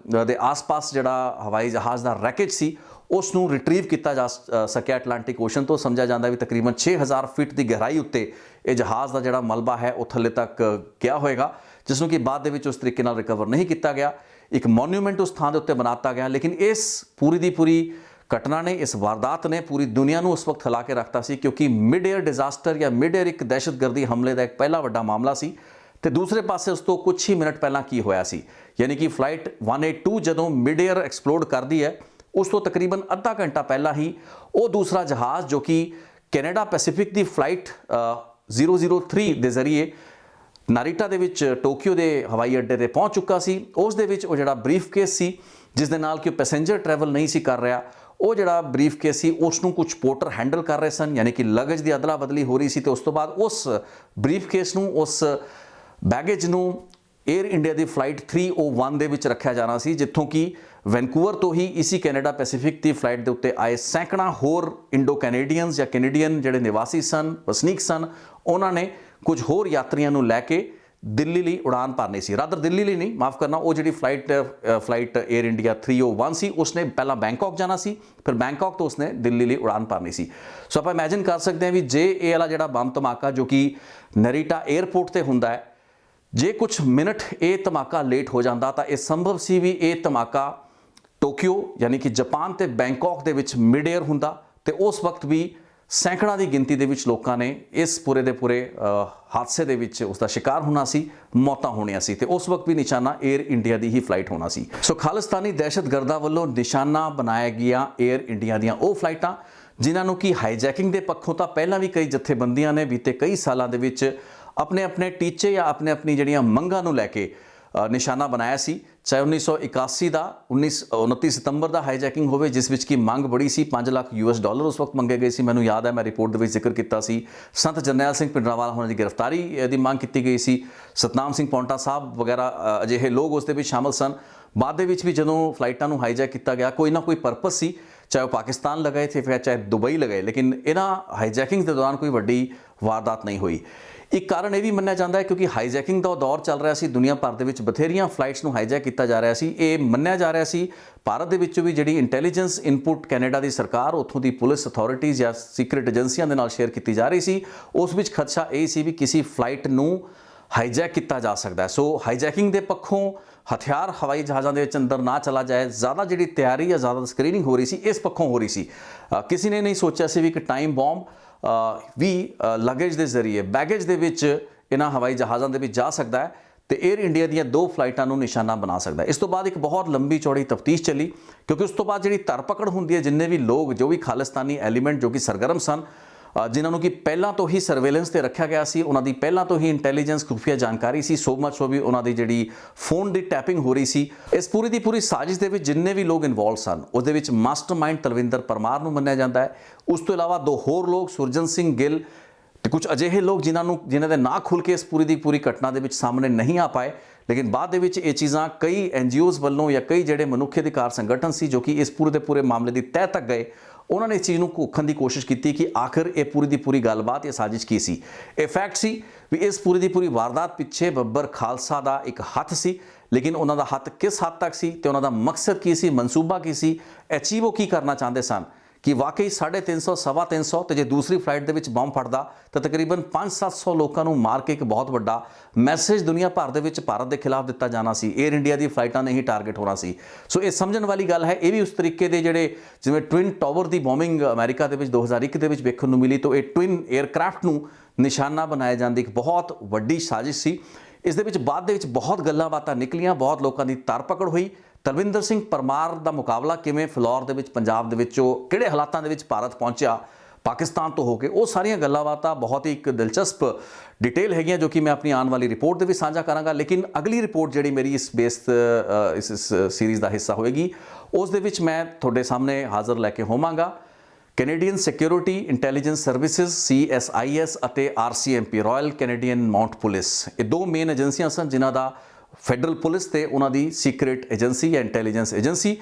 ਦੇ ਆਸ-ਪਾਸ ਜਿਹੜਾ ਹਵਾਈ ਜਹਾਜ਼ ਦਾ ਰੈਕੇਜ ਸੀ ਉਸ ਨੂੰ ਰਿਟਰੀਵ ਕੀਤਾ ਜਾ ਸਕਿਆ ਐਟਲਾਂਟਿਕ ਓਸ਼ਨ ਤੋਂ। ਸਮਝਿਆ ਜਾਂਦਾ ਵੀ ਤਕਰੀਬਨ 6000 ਫੀਟ ਦੀ ਗਹਿਰਾਈ ਉੱਤੇ ਇਹ ਜਹਾਜ਼ ਦਾ ਜਿਹੜਾ ਮਲਬਾ ਹੈ ਉਹ ਥੱਲੇ ਤੱਕ ਗਿਆ ਹੋਏਗਾ, ਜਿਸ ਨੂੰ ਕਿ ਬਾਅਦ ਦੇ ਵਿੱਚ ਉਸ ਤਰੀਕੇ ਨਾਲ ਰਿਕਵਰ ਨਹੀਂ ਕੀਤਾ ਗਿਆ। ਇੱਕ ਮੋਨੂਮੈਂਟ ਉਸ ਥਾਂ ਦੇ ਉੱਤੇ ਬਣਾਤਾ ਗਿਆ। ਲੇਕਿਨ ਇਸ ਪੂਰੀ ਦੀ ਪੂਰੀ ਘਟਨਾ ਨੇ, ਇਸ ਵਾਰਦਾਤ ਨੇ ਪੂਰੀ ਦੁਨੀਆ ਨੂੰ ਉਸ ਵਕਤ ਹਿਲਾ ਕੇ ਰੱਖਤਾ ਸੀ, ਕਿਉਂਕਿ ਮਿਡ 에ਅਰ ਡਿਜ਼ਾਸਟਰ ਜਾਂ ਮਿਡ 에ਅਰ ਇੱਕ ਦਹਿਸ਼ਤਗਰਦੀ ਹਮਲੇ ਦਾ ਇੱਕ ਪਹਿਲਾ ਵੱਡਾ ਮਾਮਲਾ ਸੀ। ਤੇ ਦੂਸਰੇ ਪਾਸੇ ਉਸ ਤੋਂ ਕੁਝ ਹੀ ਮਿੰਟ ਪਹਿਲਾਂ ਕੀ ਹੋਇਆ ਸੀ, ਯਾਨੀ ਕਿ ਫਲਾਈਟ 182 ਜਦੋਂ ਮਿਡ 에ਅਰ ਐਕਸਪਲੋਡ ਕਰਦੀ ਹੈ ਉਸ ਤੋਂ ਤਕਰੀਬਨ ਅੱਧਾ ਘੰਟਾ ਪਹਿਲਾਂ ਹੀ ਉਹ ਦੂਸਰਾ ਜਹਾਜ਼ ਜੋ ਕਿ ਕੈਨੇਡਾ ਪੈਸੀਫਿਕ ਦੀ ਫਲਾਈਟ 003 ਦੇ ਜ਼ਰੀਏ ਨਾਰੀਟਾ ਦੇ ਵਿੱਚ ਟੋਕੀਓ ਦੇ ਹਵਾਈ ਅੱਡੇ ਤੇ ਪਹੁੰਚ ਚੁੱਕਾ ਸੀ, ਉਸ ਦੇ ਵਿੱਚ ਉਹ ਜਿਹੜਾ ਬਰੀਫਕੇਸ ਸੀ ਜਿਸ ਦੇ ਨਾਲ ਕਿ ਪੈਸੇਂਜਰ ਟਰੈਵਲ ਨਹੀਂ ਸੀ ਕਰ ਰਿਹਾ, ਉਹ ਜਿਹੜਾ ਬਰੀਫਕੇਸ ਸੀ ਉਸ ਨੂੰ ਕੁਝ ਪੋਰਟਰ ਹੈਂਡਲ ਕਰ ਰਹੇ ਸਨ, ਯਾਨੀ ਕਿ ਲਗੇਜ ਦੀ ਅਦਲਾ ਬਦਲੀ ਹੋ ਰਹੀ ਸੀ। ਤੇ ਉਸ ਤੋਂ ਬਾਅਦ ਉਸ ਬਰੀਫਕੇਸ ਨੂੰ, ਉਸ ਬੈਗੇਜ ਨੂੰ 에ਅਰ ਇੰਡੀਆ ਦੀ ਫਲਾਈਟ 301 ਦੇ ਵਿੱਚ ਰੱਖਿਆ ਜਾਣਾ ਸੀ, ਜਿੱਥੋਂ ਕਿ ਵੈਨਕੂਵਰ ਤੋਂ ਹੀ ਇਸੀ ਕੈਨੇਡਾ ਪੈਸੀਫਿਕ ਦੀ ਫਲਾਈਟ ਦੇ ਉੱਤੇ ਆਏ ਸੈਂਕੜਾ ਹੋਰ ਇੰਡੋ ਕੈਨੇਡੀਅਨਸ ਜਾਂ ਕੈਨੇਡੀਅਨ ਜਿਹੜੇ ਨਿਵਾਸੀ ਸਨ, ਵਸਨੀਕ ਸਨ, ਉਹਨਾਂ ਨੇ ਕੁਝ ਹੋਰ ਯਾਤਰੀਆਂ ਨੂੰ ਲੈ ਕੇ ਦਿੱਲੀ ਲਈ ਉਡਾਨ ਭਰਨੀ ਸੀ। ਰਾਦਰ ਦਿੱਲੀ ਲਈ ਨਹੀਂ, ਮਾਫ ਕਰਨਾ, ਉਹ ਜਿਹੜੀ ਫਲਾਈਟ 에ਅਰ ਇੰਡੀਆ 301 ਸੀ, ਉਸਨੇ ਪਹਿਲਾਂ ਬੈਂਕਾਕ ਜਾਣਾ ਸੀ, ਫਿਰ ਬੈਂਕਾਕ ਤੋਂ ਉਸਨੇ ਦਿੱਲੀ ਲਈ ਉਡਾਨ ਭਰਨੀ ਸੀ। ਸੋ ਆਪਾਂ ਇਮੈਜਿਨ ਕਰ ਸਕਦੇ ਹਾਂ ਵੀ ਜੇ ਇਹ ਵਾਲਾ ਜਿਹੜਾ ਬੰਬ ਧਮਾਕਾ ਜੋ ਕਿ ਨਰੀਟਾ 에ਅਰਪੋਰਟ ਤੇ ਹੁੰਦਾ ਹੈ, ਜੇ ਕੁਝ ਮਿੰਟ ਇਹ ਧਮਾਕਾ ਲੇਟ ਹੋ ਜਾਂਦਾ ਤਾਂ ਇਹ ਸੰਭਵ ਸੀ ਵੀ ਇਹ ਧਮਾਕਾ ਟੋਕੀਓ ਯਾਨੀ ਕਿ ਜਾਪਾਨ ਤੇ ਬੈਂਕਾਕ ਦੇ ਵਿੱਚ ਮਿਡ 에ਅਰ ਹੁੰਦਾ ਤੇ ਉਸ ਵਕਤ ਵੀ ਸੈਂਕੜਾਂ ਦੀ ਗਿਣਤੀ ਦੇ ਵਿੱਚ ਲੋਕਾਂ ਨੇ ਇਸ ਪੂਰੇ ਦੇ ਪੂਰੇ ਹਾਦਸੇ ਦੇ ਵਿੱਚ ਉਸ ਦਾ ਸ਼ਿਕਾਰ ਹੋਣਾ ਸੀ, ਮੌਤਾਂ ਹੋਣੀਆਂ ਸੀ ਤੇ ਉਸ ਵਕਤ ਵੀ ਨਿਸ਼ਾਨਾ 에ਅਰ ਇੰਡੀਆ ਦੀ ਹੀ ਫਲਾਈਟ ਹੋਣਾ ਸੀ। ਸੋ ਖਾਲਿਸਤਾਨੀ ਦਹਿਸ਼ਤਗਰਦਾਂ ਵੱਲੋਂ ਨਿਸ਼ਾਨਾ ਬਣਾਇਆ ਗਿਆ 에ਅਰ ਇੰਡੀਆ ਦੀਆਂ ਉਹ ਫਲਾਈਟਾਂ ਜਿਨ੍ਹਾਂ ਨੂੰ ਕਿ ਹਾਈਜੈਕਿੰਗ ਦੇ ਪੱਖੋਂ ਤਾਂ ਪਹਿਲਾਂ ਵੀ ਕਈ ਜਥੇਬੰਦੀਆਂ ਨੇ ਬੀਤੇ ਕਈ ਸਾਲਾਂ ਦੇ ਵਿੱਚ ਆਪਣੇ ਟੀਚੇ ਜਾਂ ਆਪਣੀ ਜਿਹੜੀਆਂ ਮੰਗਾਂ ਨੂੰ ਲੈ ਕੇ ਨਿਸ਼ਾਨਾ ਬਣਾਇਆ ਸੀ। ਚਾਹੇ 1981 ਦਾ 29 ਸਤੰਬਰ ਦਾ ਹਾਈਜੈਕਿੰਗ ਹੋਵੇ, ਜਿਸ ਵਿੱਚ ਕਿ ਮੰਗ ਬੜੀ ਸੀ, $5 ਲੱਖ ਉਸ ਵਕਤ ਮੰਗੇ ਗਏ ਸੀ। ਮੈਨੂੰ ਯਾਦ ਹੈ ਮੈਂ ਰਿਪੋਰਟ ਦੇ ਵਿੱਚ ਜ਼ਿਕਰ ਕੀਤਾ ਸੀ। ਸੰਤ ਜਰਨੈਲ ਸਿੰਘ ਭਿੰਡਰਾਂਵਾਲਾ ਹੋਣਾ ਦੀ ਗ੍ਰਿਫਤਾਰੀ ਦੀ ਮੰਗ ਕੀਤੀ ਗਈ ਸੀ। ਸਤਨਾਮ ਸਿੰਘ ਪੌਂਟਾ ਸਾਹਿਬ ਵਗੈਰਾ ਅਜਿਹੇ ਲੋਕ ਉਸ ਦੇ ਵਿੱਚ ਸ਼ਾਮਲ ਸਨ। ਬਾਅਦ ਦੇ ਵਿੱਚ ਵੀ ਜਦੋਂ ਫਲਾਈਟਾਂ ਨੂੰ ਹਾਈਜੈਕ ਕੀਤਾ ਗਿਆ, ਕੋਈ ਨਾ ਕੋਈ ਪਰਪਸ ਸੀ, ਚਾਹੇ ਉਹ ਪਾਕਿਸਤਾਨ ਲਗਾਏ ਥੇ ਫਿਰ ਚਾਹੇ ਦੁਬਈ ਲਗਾਏ, ਲੇਕਿਨ ਇਹਨਾਂ ਹਾਈਜੈਕਿੰਗ ਦੇ ਦੌਰਾਨ ਕੋਈ ਵੱਡੀ ਵਾਰਦਾਤ ਨਹੀਂ ਹੋਈ। ਇੱਕ ਕਾਰਨ ਇਹ ਵੀ ਮੰਨਿਆ ਜਾਂਦਾ ਹੈ ਕਿਉਂਕਿ ਹਾਈਜੈਕਿੰਗ ਦਾ ਦੌਰ ਚੱਲ ਰਿਹਾ ਸੀ, ਦੁਨੀਆ ਭਰ ਦੇ ਵਿੱਚ ਬਥੇਰੀਆਂ ਫਲਾਈਟਸ ਨੂੰ ਹਾਈਜੈਕ ਕੀਤਾ ਜਾ ਰਿਹਾ ਸੀ। ਇਹ ਮੰਨਿਆ ਜਾ ਰਿਹਾ ਸੀ ਭਾਰਤ ਦੇ ਵਿੱਚੋਂ ਵੀ ਜਿਹੜੀ ਇੰਟੈਲੀਜੈਂਸ ਇਨਪੁਟ ਕੈਨੇਡਾ ਦੀ ਸਰਕਾਰ, ਉੱਥੋਂ ਦੀ ਪੁਲਿਸ ਅਥਾਰਟੀਜ਼ ਜਾਂ ਸੀਕ੍ਰੇਟ ਏਜੰਸੀਆਂ ਦੇ ਨਾਲ ਸ਼ੇਅਰ ਕੀਤੀ ਜਾ ਰਹੀ ਸੀ। ਉਸ ਵਿੱਚ ਖਦਸ਼ਾ ਇਹ ਸੀ ਵੀ ਕਿਸੇ ਫਲਾਈਟ ਨੂੰ ਹਾਈਜੈਕ ਕੀਤਾ ਜਾ ਸਕਦਾ ਹੈ। ਸੋ ਹਾਈਜੈਕਿੰਗ ਦੇ ਪੱਖੋਂ ਹਥਿਆਰ ਹਵਾਈ ਜਹਾਜ਼ਾਂ ਦੇ ਵਿੱਚ ਅੰਦਰ ਨਾ ਚਲਾ ਜਾਏ, ਜ਼ਿਆਦਾ ਜਿਹੜੀ ਤਿਆਰੀ ਜਾਂ ਜ਼ਿਆਦਾ ਸਕਰੀਨਿੰਗ ਹੋ ਰਹੀ ਸੀ ਇਸ ਪੱਖੋਂ ਹੋ ਰਹੀ ਸੀ। ਕਿਸੇ ਨੇ ਨਹੀਂ ਸੋਚਿਆ ਸੀ ਵੀ ਇੱਕ ਟਾਈਮ ਬੌਂਬ ਵੀ ਲਗੇਜ ਦੇ ਜ਼ਰੀਏ ਬੈਗੇਜ ਦੇ ਵਿੱਚ ਇਹਨਾਂ ਹਵਾਈ ਜਹਾਜ਼ਾਂ ਦੇ ਵਿੱਚ ਜਾ ਸਕਦਾ ਹੈ ਤੇ 에ਅਰ ਇੰਡੀਆ ਦੀਆਂ 2 ਫਲਾਈਟਾਂ ਨੂੰ ਨਿਸ਼ਾਨਾ ਬਣਾ ਸਕਦਾ ਹੈ। ਇਸ ਤੋਂ ਬਾਅਦ ਇੱਕ ਬਹੁਤ ਲੰਬੀ ਚੌੜੀ ਤਫਤੀਸ਼ ਚੱਲੀ ਕਿਉਂਕਿ ਉਸ ਤੋਂ ਬਾਅਦ ਜਿਹੜੀ ਧਰਪਕੜ ਹੁੰਦੀ ਹੈ, ਜਿੰਨੇ ਵੀ ਲੋਕ ਜੋ ਵੀ ਖਾਲਿਸਤਾਨੀ ਐਲੀਮੈਂਟ ਜੋ ਕਿ ਸਰਗਰਮ ਸਨ, ਜਿਨ੍ਹਾਂ ਨੂੰ ਕਿ ਪਹਿਲਾਂ ਤੋਂ ਹੀ ਸਰਵੇਲੈਂਸ ਤੇ ਰੱਖਿਆ ਗਿਆ ਸੀ, ਉਹਨਾਂ ਦੀ ਪਹਿਲਾਂ ਤੋਂ ਹੀ ਇੰਟੈਲੀਜੈਂਸ ਖੁਫੀਆ ਜਾਣਕਾਰੀ ਸੀ, ਸੋ ਮਚ ਸੋ ਵੀ ਉਹਨਾਂ ਦੀ ਜਿਹੜੀ ਫੋਨ ਦੀ ਟੈਪਿੰਗ ਹੋ ਰਹੀ ਸੀ। ਇਸ ਪੂਰੀ ਦੀ ਪੂਰੀ ਸਾਜ਼ਿਸ਼ ਦੇ ਵਿੱਚ ਜਿੰਨੇ ਵੀ ਲੋਕ ਇਨਵੋਲਵ ਸਨ, ਉਹਦੇ ਵਿੱਚ ਮਾਸਟਰਮਾਈਂਡ ਤਲਵਿੰਦਰ ਪਰਮਾਰ ਨੂੰ ਮੰਨਿਆ ਜਾਂਦਾ ਹੈ। ਉਸ ਤੋਂ ਇਲਾਵਾ 2 ਹੋਰ ਲੋਕ, ਸੁਰਜਨ ਸਿੰਘ ਗਿੱਲ ਤੇ ਕੁਝ ਅਜਿਹੇ ਲੋਕ ਜਿਨ੍ਹਾਂ ਦੇ ਨਾਂ ਖੁੱਲ੍ਹ ਕੇ ਇਸ ਪੂਰੀ ਦੀ ਪੂਰੀ ਘਟਨਾ ਦੇ ਵਿੱਚ ਸਾਹਮਣੇ ਨਹੀਂ ਆ ਪਾਏ, ਲੇਕਿਨ ਬਾਅਦ ਦੇ ਵਿੱਚ ਇਹ ਚੀਜ਼ਾਂ ਕਈ NGOs ਵੱਲੋਂ ਜਾਂ ਕਈ ਜਿਹੜੇ ਮਨੁੱਖੀ ਅਧਿਕਾਰ ਸੰਗਠਨ ਸੀ ਜੋ ਕਿ ਇਸ ਪੂਰੇ ਦੇ ਪੂਰੇ ਮਾਮਲੇ ਦੀ ਤਹਿ ਤੱਕ ਗਏ, ਉਹਨਾਂ ਨੇ ਇਸ ਚੀਜ਼ ਨੂੰ ਘੋਖਣ ਦੀ ਕੋਸ਼ਿਸ਼ ਕੀਤੀ ਕਿ ਆਖਿਰ ਇਹ ਪੂਰੀ ਦੀ ਪੂਰੀ ਗੱਲਬਾਤ ਇਹ ਸਾਜ਼ਿਸ਼ ਕੀ ਸੀ। ਇਹ ਫੈਕਟ ਸੀ ਵੀ ਇਸ ਪੂਰੀ ਦੀ ਪੂਰੀ ਵਾਰਦਾਤ ਪਿੱਛੇ ਬੱਬਰ ਖਾਲਸਾ ਦਾ ਇੱਕ ਹੱਥ ਸੀ, ਲੇਕਿਨ ਉਹਨਾਂ ਦਾ ਹੱਥ ਕਿਸ ਹੱਦ ਤੱਕ ਸੀ ਤੇ ਉਹਨਾਂ ਦਾ ਮਕਸਦ ਕੀ ਸੀ, ਮਨਸੂਬਾ ਕੀ ਸੀ, ਅਚੀਵ ਉਹ ਕੀ ਕਰਨਾ ਚਾਹੁੰਦੇ ਸਨ ਕਿ ਵਾਕਈ 350 ਸਵਾ 300 ਤੇ ਜੇ ਦੂਸਰੀ ਫਲਾਈਟ ਦੇ ਵਿੱਚ ਬੰਬ ਫਟਦਾ ਤਾਂ ਤਕਰੀਬਨ 500-700 ਲੋਕਾਂ ਨੂੰ ਮਾਰ ਕੇ ਇੱਕ ਬਹੁਤ ਵੱਡਾ ਮੈਸੇਜ ਦੁਨੀਆ ਭਰ ਦੇ ਵਿੱਚ ਭਾਰਤ ਦੇ ਖਿਲਾਫ ਦਿੱਤਾ ਜਾਣਾ ਸੀ। 에ਅਰ ਇੰਡੀਆ ਦੀ ਫਲਾਈਟਾਂ ਨੇ ਹੀ ਟਾਰਗੇਟ ਹੋਣਾ ਸੀ। ਸੋ ਇਹ ਸਮਝਣ ਵਾਲੀ ਗੱਲ ਹੈ। ਇਹ ਵੀ ਉਸ ਤਰੀਕੇ ਦੇ ਜਿਹੜੇ ਜਿਵੇਂ ਟਵਿਨ ਟਾਵਰ ਦੀ ਬੋਮਿੰਗ ਅਮਰੀਕਾ ਦੇ ਵਿੱਚ 2001 ਦੇ ਵਿੱਚ ਵੇਖਣ ਨੂੰ ਮਿਲੀ, ਤਾਂ ਇਹ ਟਵਿਨ 에ਅਰਕ੍ਰਾਫਟ ਨੂੰ ਨਿਸ਼ਾਨਾ ਬਣਾਇਆ ਜਾਣ ਦੀ ਇੱਕ ਬਹੁਤ ਵੱਡੀ ਸਾਜ਼ਿਸ਼ ਸੀ। ਇਸ ਦੇ ਵਿੱਚ ਬਾਅਦ ਦੇ ਵਿੱਚ ਬਹੁਤ ਗੱਲਾਂ ਬਾਤਾਂ ਨਿਕਲੀਆਂ, ਬਹੁਤ ਲੋਕਾਂ ਦੀ ਧਰਪਕੜ ਹੋਈ। ਤਲਵਿੰਦਰ ਸਿੰਘ ਪਰਮਾਰ ਦਾ ਮੁਕਾਬਲਾ ਕਿਵੇਂ ਫਿਲੌਰ ਦੇ ਵਿੱਚ, ਪੰਜਾਬ ਦੇ ਵਿੱਚ, ਉਹ ਕਿਹੜੇ ਹਾਲਾਤਾਂ ਦੇ ਵਿੱਚ ਭਾਰਤ ਪਹੁੰਚਿਆ ਪਾਕਿਸਤਾਨ ਤੋਂ ਹੋ ਕੇ, ਉਹ ਸਾਰੀਆਂ ਗੱਲਾਂ ਬਾਤਾਂ ਬਹੁਤ ਹੀ ਇੱਕ ਦਿਲਚਸਪ ਡਿਟੇਲ ਹੈਗੀਆਂ ਜੋ ਕਿ ਮੈਂ ਆਪਣੀ ਆਉਣ ਵਾਲੀ ਰਿਪੋਰਟ ਦੇ ਵਿੱਚ ਸਾਂਝਾ ਕਰਾਂਗਾ। ਲੇਕਿਨ ਅਗਲੀ ਰਿਪੋਰਟ ਜਿਹੜੀ ਮੇਰੀ ਇਸ ਇਸ ਸੀਰੀਜ਼ ਦਾ ਹਿੱਸਾ ਹੋਏਗੀ, ਉਸ ਦੇ ਵਿੱਚ ਮੈਂ ਤੁਹਾਡੇ ਸਾਹਮਣੇ ਹਾਜ਼ਰ ਲੈ ਕੇ ਹੋਵਾਂਗਾ Canadian security intelligence services CSIS ਅਤੇ RCMP royal Canadian Mount police. ਇਹ 2 ਮੇਨ ਏਜੰਸੀਆਂ ਸਨ ਜਿਨ੍ਹਾਂ ਦਾ ਫੈਡਰਲ ਪੁਲਿਸ ਤੇ ਉਹਨਾਂ ਦੀ ਸੀਕ੍ਰੇਟ ਏਜੰਸੀ ਜਾਂ ਇੰਟੈਲੀਜੈਂਸ ਏਜੰਸੀ,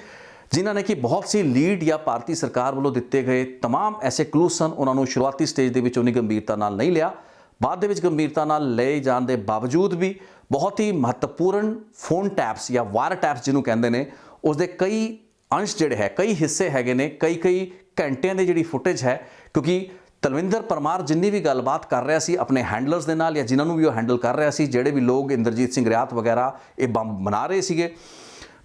ਜਿਨ੍ਹਾਂ ਨੇ ਕਿ ਬਹੁਤ ਸੀ ਲੀਡ ਜਾਂ ਭਾਰਤੀ ਸਰਕਾਰ ਵੱਲੋਂ ਦਿੱਤੇ ਗਏ तमाम ਐਸੇ ਕਲੂ ਸਨ, ਉਹਨਾਂ ਨੂੰ ਸ਼ੁਰੂਆਤੀ ਸਟੇਜ ਦੇ ਵਿੱਚ ਉਨੀ ਗੰਭੀਰਤਾ ਨਾਲ ਨਹੀਂ ਲਿਆ। ਬਾਅਦ ਦੇ ਵਿੱਚ ਗੰਭੀਰਤਾ ਨਾਲ ਲਏ ਜਾਣ ਦੇ ਬਾਵਜੂਦ ਵੀ ਬਹੁਤ ਹੀ ਮਹੱਤਵਪੂਰਨ ਫੋਨ ਟੈਪਸ ਜਾਂ ਵਾਇਰ ਟੈਪਸ ਜਿਹਨੂੰ ਕਹਿੰਦੇ ਨੇ, ਉਸ ਦੇ ਕਈ ਅੰਸ਼ ਜਿਹੜੇ ਹੈ, ਕਈ ਹਿੱਸੇ ਹੈਗੇ ਨੇ, ਕਈ ਘੰਟਿਆਂ ਦੀ ਜਿਹੜੀ ਫੁਟੇਜ ਹੈ। ਕਿਉਂਕਿ ਤਲਵਿੰਦਰ ਪਰਮਾਰ ਜਿੰਨੀ ਵੀ ਗੱਲਬਾਤ ਕਰ ਰਿਹਾ ਸੀ ਆਪਣੇ ਹੈਂਡਲਰਸ ਦੇ ਨਾਲ ਜਾਂ ਜਿਨ੍ਹਾਂ ਨੂੰ ਵੀ ਉਹ ਹੈਂਡਲ ਕਰ ਰਿਹਾ ਸੀ, ਜਿਹੜੇ ਵੀ ਲੋਕ ਇੰਦਰਜੀਤ ਸਿੰਘ ਰਿਆਤ ਵਗੈਰਾ ਇਹ ਬੰਬ ਬਣਾ ਰਹੇ ਸੀਗੇ।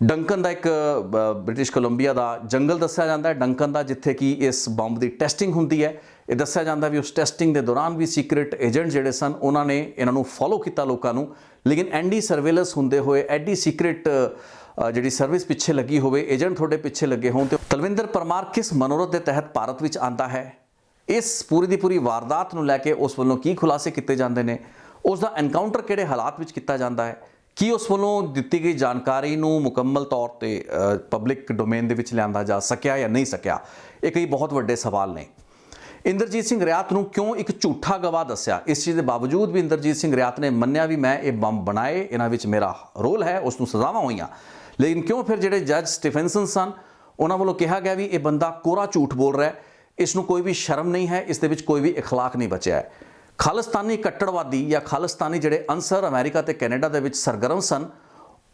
ਡੰਕਨ ਦਾ ਇੱਕ ਬ੍ਰਿਟਿਸ਼ ਕੋਲੰਬੀਆ ਦਾ ਜੰਗਲ ਦੱਸਿਆ ਜਾਂਦਾ ਹੈ, ਡੰਕਨ ਦਾ, ਜਿੱਥੇ ਕਿ ਇਸ ਬੰਬ ਦੀ ਟੈਸਟਿੰਗ ਹੁੰਦੀ ਹੈ। ਇਹ ਦੱਸਿਆ ਜਾਂਦਾ ਵੀ ਉਸ ਟੈਸਟਿੰਗ ਦੇ ਦੌਰਾਨ ਵੀ ਸੀਕ੍ਰੇਟ ਏਜੰਟ ਜਿਹੜੇ ਸਨ ਉਹਨਾਂ ਨੇ ਇਹਨਾਂ ਨੂੰ ਫੋਲੋ ਕੀਤਾ ਲੋਕਾਂ ਨੂੰ, ਲੇਕਿਨ ਐਂਡੀ ਸਰਵੇਲੈਂਸ ਹੁੰਦੇ ਹੋਏ ਐਡੀ ਸੀਕ੍ਰੇਟ ਜਿਹੜੀ ਸਰਵਿਸ ਪਿੱਛੇ ਲੱਗੀ ਹੋਵੇ, ਏਜੰਟ ਤੁਹਾਡੇ ਪਿੱਛੇ ਲੱਗੇ ਹੋਣ, ਤੇ ਤਲਵਿੰਦਰ ਪਰਮਾਰ ਕਿਸ ਮਨੋਰਥ ਦੇ ਤਹਿਤ ਭਾਰਤ ਵਿੱਚ ਆਂਦਾ ਹੈ, ਇਸ ਪੂਰੀ ਦੀ ਪੂਰੀ ਵਾਰਦਾਤ ਨੂੰ ਲੈ ਕੇ ਉਸ ਵੱਲੋਂ ਕੀ ਖੁਲਾਸੇ ਕੀਤੇ ਜਾਂਦੇ ਨੇ, ਉਸ ਦਾ ਐਨਕਾਊਂਟਰ ਕਿਹੜੇ ਹਾਲਾਤ ਵਿੱਚ ਕੀਤਾ ਜਾਂਦਾ ਹੈ, ਕੀ ਉਸ ਵੱਲੋਂ ਦਿੱਤੀ ਗਈ ਜਾਣਕਾਰੀ ਨੂੰ ਮੁਕੰਮਲ ਤੌਰ ਤੇ ਪਬਲਿਕ ਡੋਮੇਨ ਦੇ ਵਿੱਚ ਲਿਆਂਦਾ ਜਾ ਸਕਿਆ ਜਾਂ ਨਹੀਂ ਸਕਿਆ, ਇਹ ਕਈ ਬਹੁਤ ਵੱਡੇ ਸਵਾਲ ਨੇ। ਇੰਦਰਜੀਤ ਸਿੰਘ ਰਿਆਤ ਨੂੰ ਕਿਉਂ ਇੱਕ ਝੂਠਾ ਗਵਾਹ ਦੱਸਿਆ? ਇਸ ਚੀਜ਼ ਦੇ ਬਾਵਜੂਦ ਵੀ ਇੰਦਰਜੀਤ ਸਿੰਘ ਰਿਆਤ ਨੇ ਮੰਨਿਆ ਵੀ ਮੈਂ ਇਹ ਬੰਬ ਬਣਾਏ, ਇਹਨਾਂ ਵਿੱਚ ਮੇਰਾ ਰੋਲ ਹੈ, ਉਸ ਨੂੰ ਸਜ਼ਾਵਾਂ ਹੋਈਆਂ। ਲੇਕਿਨ ਕਿਉਂ ਫਿਰ ਜਿਹੜੇ ਜੱਜ ਸਟੀਫੈਂਸਨ ਸਨ ਉਹਨਾਂ ਵੱਲੋਂ ਕਿਹਾ ਗਿਆ ਵੀ ਇਹ ਬੰਦਾ ਕੋਰਾ ਝੂਠ ਬੋਲ ਰਿਹਾ ਹੈ, ਇਸ ਨੂੰ ਕੋਈ ਵੀ ਸ਼ਰਮ ਨਹੀਂ ਹੈ, ਇਸ ਦੇ ਵਿੱਚ ਕੋਈ ਵੀ اخلاق ਨਹੀਂ ਬਚਿਆ ਹੈ। ਖਾਲਿਸਤਾਨੀ ਕੱਟੜਵਾਦੀ ਜਾਂ ਖਾਲਿਸਤਾਨੀ ਜਿਹੜੇ ਅੰਸਰ ਅਮਰੀਕਾ ਤੇ ਕੈਨੇਡਾ ਦੇ ਵਿੱਚ ਸਰਗਰਮ ਸਨ,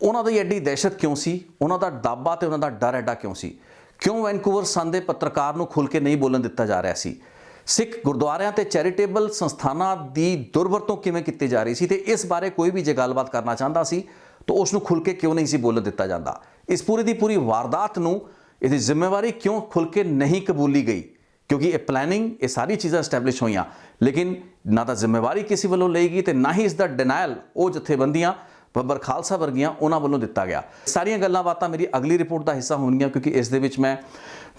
ਉਹਨਾਂ ਦੀ ਐਡੀ ਦਹਿਸ਼ਤ ਕਿਉਂ ਸੀ? ਉਹਨਾਂ ਦਾ ਦਾਬਾ ਤੇ ਉਹਨਾਂ ਦਾ ਡਰ ਐਡਾ ਕਿਉਂ ਸੀ? ਕਿਉਂ ਵੈਨਕੂਵਰ ਸਨ ਦੇ ਪੱਤਰਕਾਰ ਨੂੰ ਖੁੱਲ੍ਹ ਕੇ ਨਹੀਂ ਬੋਲਣ ਦਿੱਤਾ ਜਾ ਰਿਹਾ ਸੀ? ਸਿੱਖ ਗੁਰਦੁਆਰਿਆਂ ਤੇ ਚੈਰੀਟੇਬਲ ਸੰਸਥਾਨਾਂ ਦੀ ਦੁਰਵਰਤੋਂ ਕਿਵੇਂ ਕੀਤੀ ਜਾ ਰਹੀ ਸੀ? ਤੇ ਇਸ ਬਾਰੇ ਕੋਈ ਵੀ ਜੇ ਗੱਲਬਾਤ ਕਰਨਾ ਚਾਹੁੰਦਾ ਸੀ ਤਾਂ ਉਸ ਨੂੰ ਖੁੱਲ੍ਹ ਕੇ ਕਿਉਂ ਨਹੀਂ ਸੀ ਬੋਲਣ ਦਿੱਤਾ ਜਾਂਦਾ? ਇਸ ਪੂਰੀ ਦੀ ਪੂਰੀ ਵਾਰਦਾਤ ਨੂੰ ਇਹਦੀ ਜ਼ਿੰਮੇਵਾਰੀ ਕਿਉਂ ਖੁੱਲ੍ਹ ਕੇ ਨਹੀਂ ਕਬੂਲੀ ਗਈ? ਕਿਉਂਕਿ ਇਹ ਪਲੈਨਿੰਗ, ਇਹ ਸਾਰੀ ਚੀਜ਼ਾਂ ਐਸਟੈਬਲਿਸ਼ ਹੋਈਆਂ, ਲੇਕਿਨ ਨਾ ਤਾਂ ਜ਼ਿੰਮੇਵਾਰੀ ਕਿਸੇ ਵੱਲੋਂ ਲਈ ਗਈ ਤੇ ਨਾ ਹੀ ਇਸ ਦਾ ਡਿਨਾਇਲ ਉਹ ਜਥੇਬੰਦੀਆਂ ਬੱਬਰ ਖਾਲਸਾ ਵਰਗੀਆਂ ਉਹਨਾਂ ਵੱਲੋਂ ਦਿੱਤਾ ਗਿਆ। ਸਾਰੀਆਂ ਗੱਲਾਂ ਬਾਤਾਂ ਮੇਰੀ ਅਗਲੀ ਰਿਪੋਰਟ ਦਾ ਹਿੱਸਾ ਹੋਣਗੀਆਂ, ਕਿਉਂਕਿ ਇਸ ਦੇ ਵਿੱਚ ਮੈਂ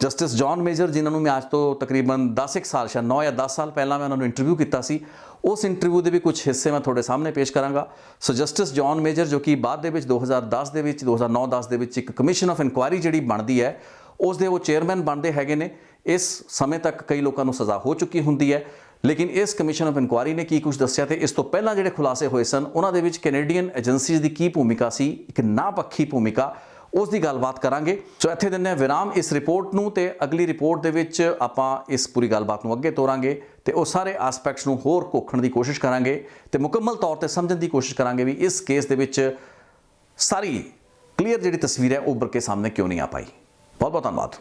ਜਸਟਿਸ ਜੌਨ ਮੇਜਰ, ਜਿਨ੍ਹਾਂ ਨੂੰ ਮੈਂ ਅੱਜ ਤੋਂ ਤਕਰੀਬਨ 10 ਸਾਲ, ਸ਼ਾਇਦ 9 ਜਾਂ 10 ਸਾਲ ਪਹਿਲਾਂ ਮੈਂ ਉਹਨਾਂ ਨੂੰ ਇੰਟਰਵਿਊ ਕੀਤਾ ਸੀ, ਉਸ ਇੰਟਰਵਿਊ ਦੇ ਵੀ ਕੁਝ ਹਿੱਸੇ ਮੈਂ ਤੁਹਾਡੇ ਸਾਹਮਣੇ ਪੇਸ਼ ਕਰਾਂਗਾ। ਸੋ ਜਸਟਿਸ ਜੌਨ ਮੇਜਰ, ਜੋ ਕਿ ਬਾਅਦ ਦੇ ਵਿੱਚ 2010 ਦੇ ਵਿੱਚ 2009-10 ਦੇ ਵਿੱਚ ਇੱਕ ਕਮਿਸ਼ਨ ਆਫ ਇਨਕੁਆਇਰੀ ਜਿਹੜੀ ਬਣਦੀ ਹੈ ਉਸ ਦੇ ਉਹ ਚੇਅਰਮੈਨ ਬਣਦੇ ਹੈਗੇ ਨੇ। ਇਸ ਸਮੇਂ ਤੱਕ ਕਈ ਲੋਕਾਂ ਨੂੰ ਸਜ਼ਾ ਹੋ ਚੁੱਕੀ ਹੁੰਦੀ ਹੈ, ਲੇਕਿਨ ਇਸ ਕਮਿਸ਼ਨ ਆਫ ਇਨਕੁਆਇਰੀ ਨੇ ਕੀ ਕੁਝ ਦੱਸਿਆ ਤੇ ਇਸ ਤੋਂ ਪਹਿਲਾਂ ਜਿਹੜੇ ਖੁਲਾਸੇ ਹੋਏ ਸਨ ਉਹਨਾਂ ਦੇ ਵਿੱਚ ਕੈਨੇਡੀਅਨ ਏਜੰਸੀਜ਼ ਦੀ ਕੀ ਭੂਮਿਕਾ ਸੀ, ਇੱਕ ਨਾਪੱਖੀ ਭੂਮਿਕਾ, ਉਸ ਦੀ ਗੱਲਬਾਤ ਕਰਾਂਗੇ। ਸੋ ਇੱਥੇ ਦਿੰਦੇ ਹਾਂ ਵਿਰਾਮ ਇਸ ਰਿਪੋਰਟ ਨੂੰ, ਤੇ ਅਗਲੀ ਰਿਪੋਰਟ ਦੇ ਵਿੱਚ ਆਪਾਂ ਇਸ ਪੂਰੀ ਗੱਲਬਾਤ ਨੂੰ ਅੱਗੇ ਤੋਰਾਂਗੇ ਤੇ ਉਹ ਸਾਰੇ ਐਸਪੈਕਟਸ ਨੂੰ ਹੋਰ ਘੋਖਣ ਦੀ ਕੋਸ਼ਿਸ਼ ਕਰਾਂਗੇ ਤੇ ਮੁਕੰਮਲ ਤੌਰ ਤੇ ਸਮਝਣ ਦੀ ਕੋਸ਼ਿਸ਼ ਕਰਾਂਗੇ ਵੀ ਇਸ ਕੇਸ ਦੇ ਵਿੱਚ ਸਾਰੀ ਕਲੀਅਰ ਜਿਹੜੀ ਤਸਵੀਰ ਹੈ ਉਹ ਉੱਭਰ ਕੇ ਸਾਹਮਣੇ ਕਿਉਂ ਨਹੀਂ ਆ ਪਾਈ। ਬਹੁਤ ਬਹੁਤ ਧੰਨਵਾਦ।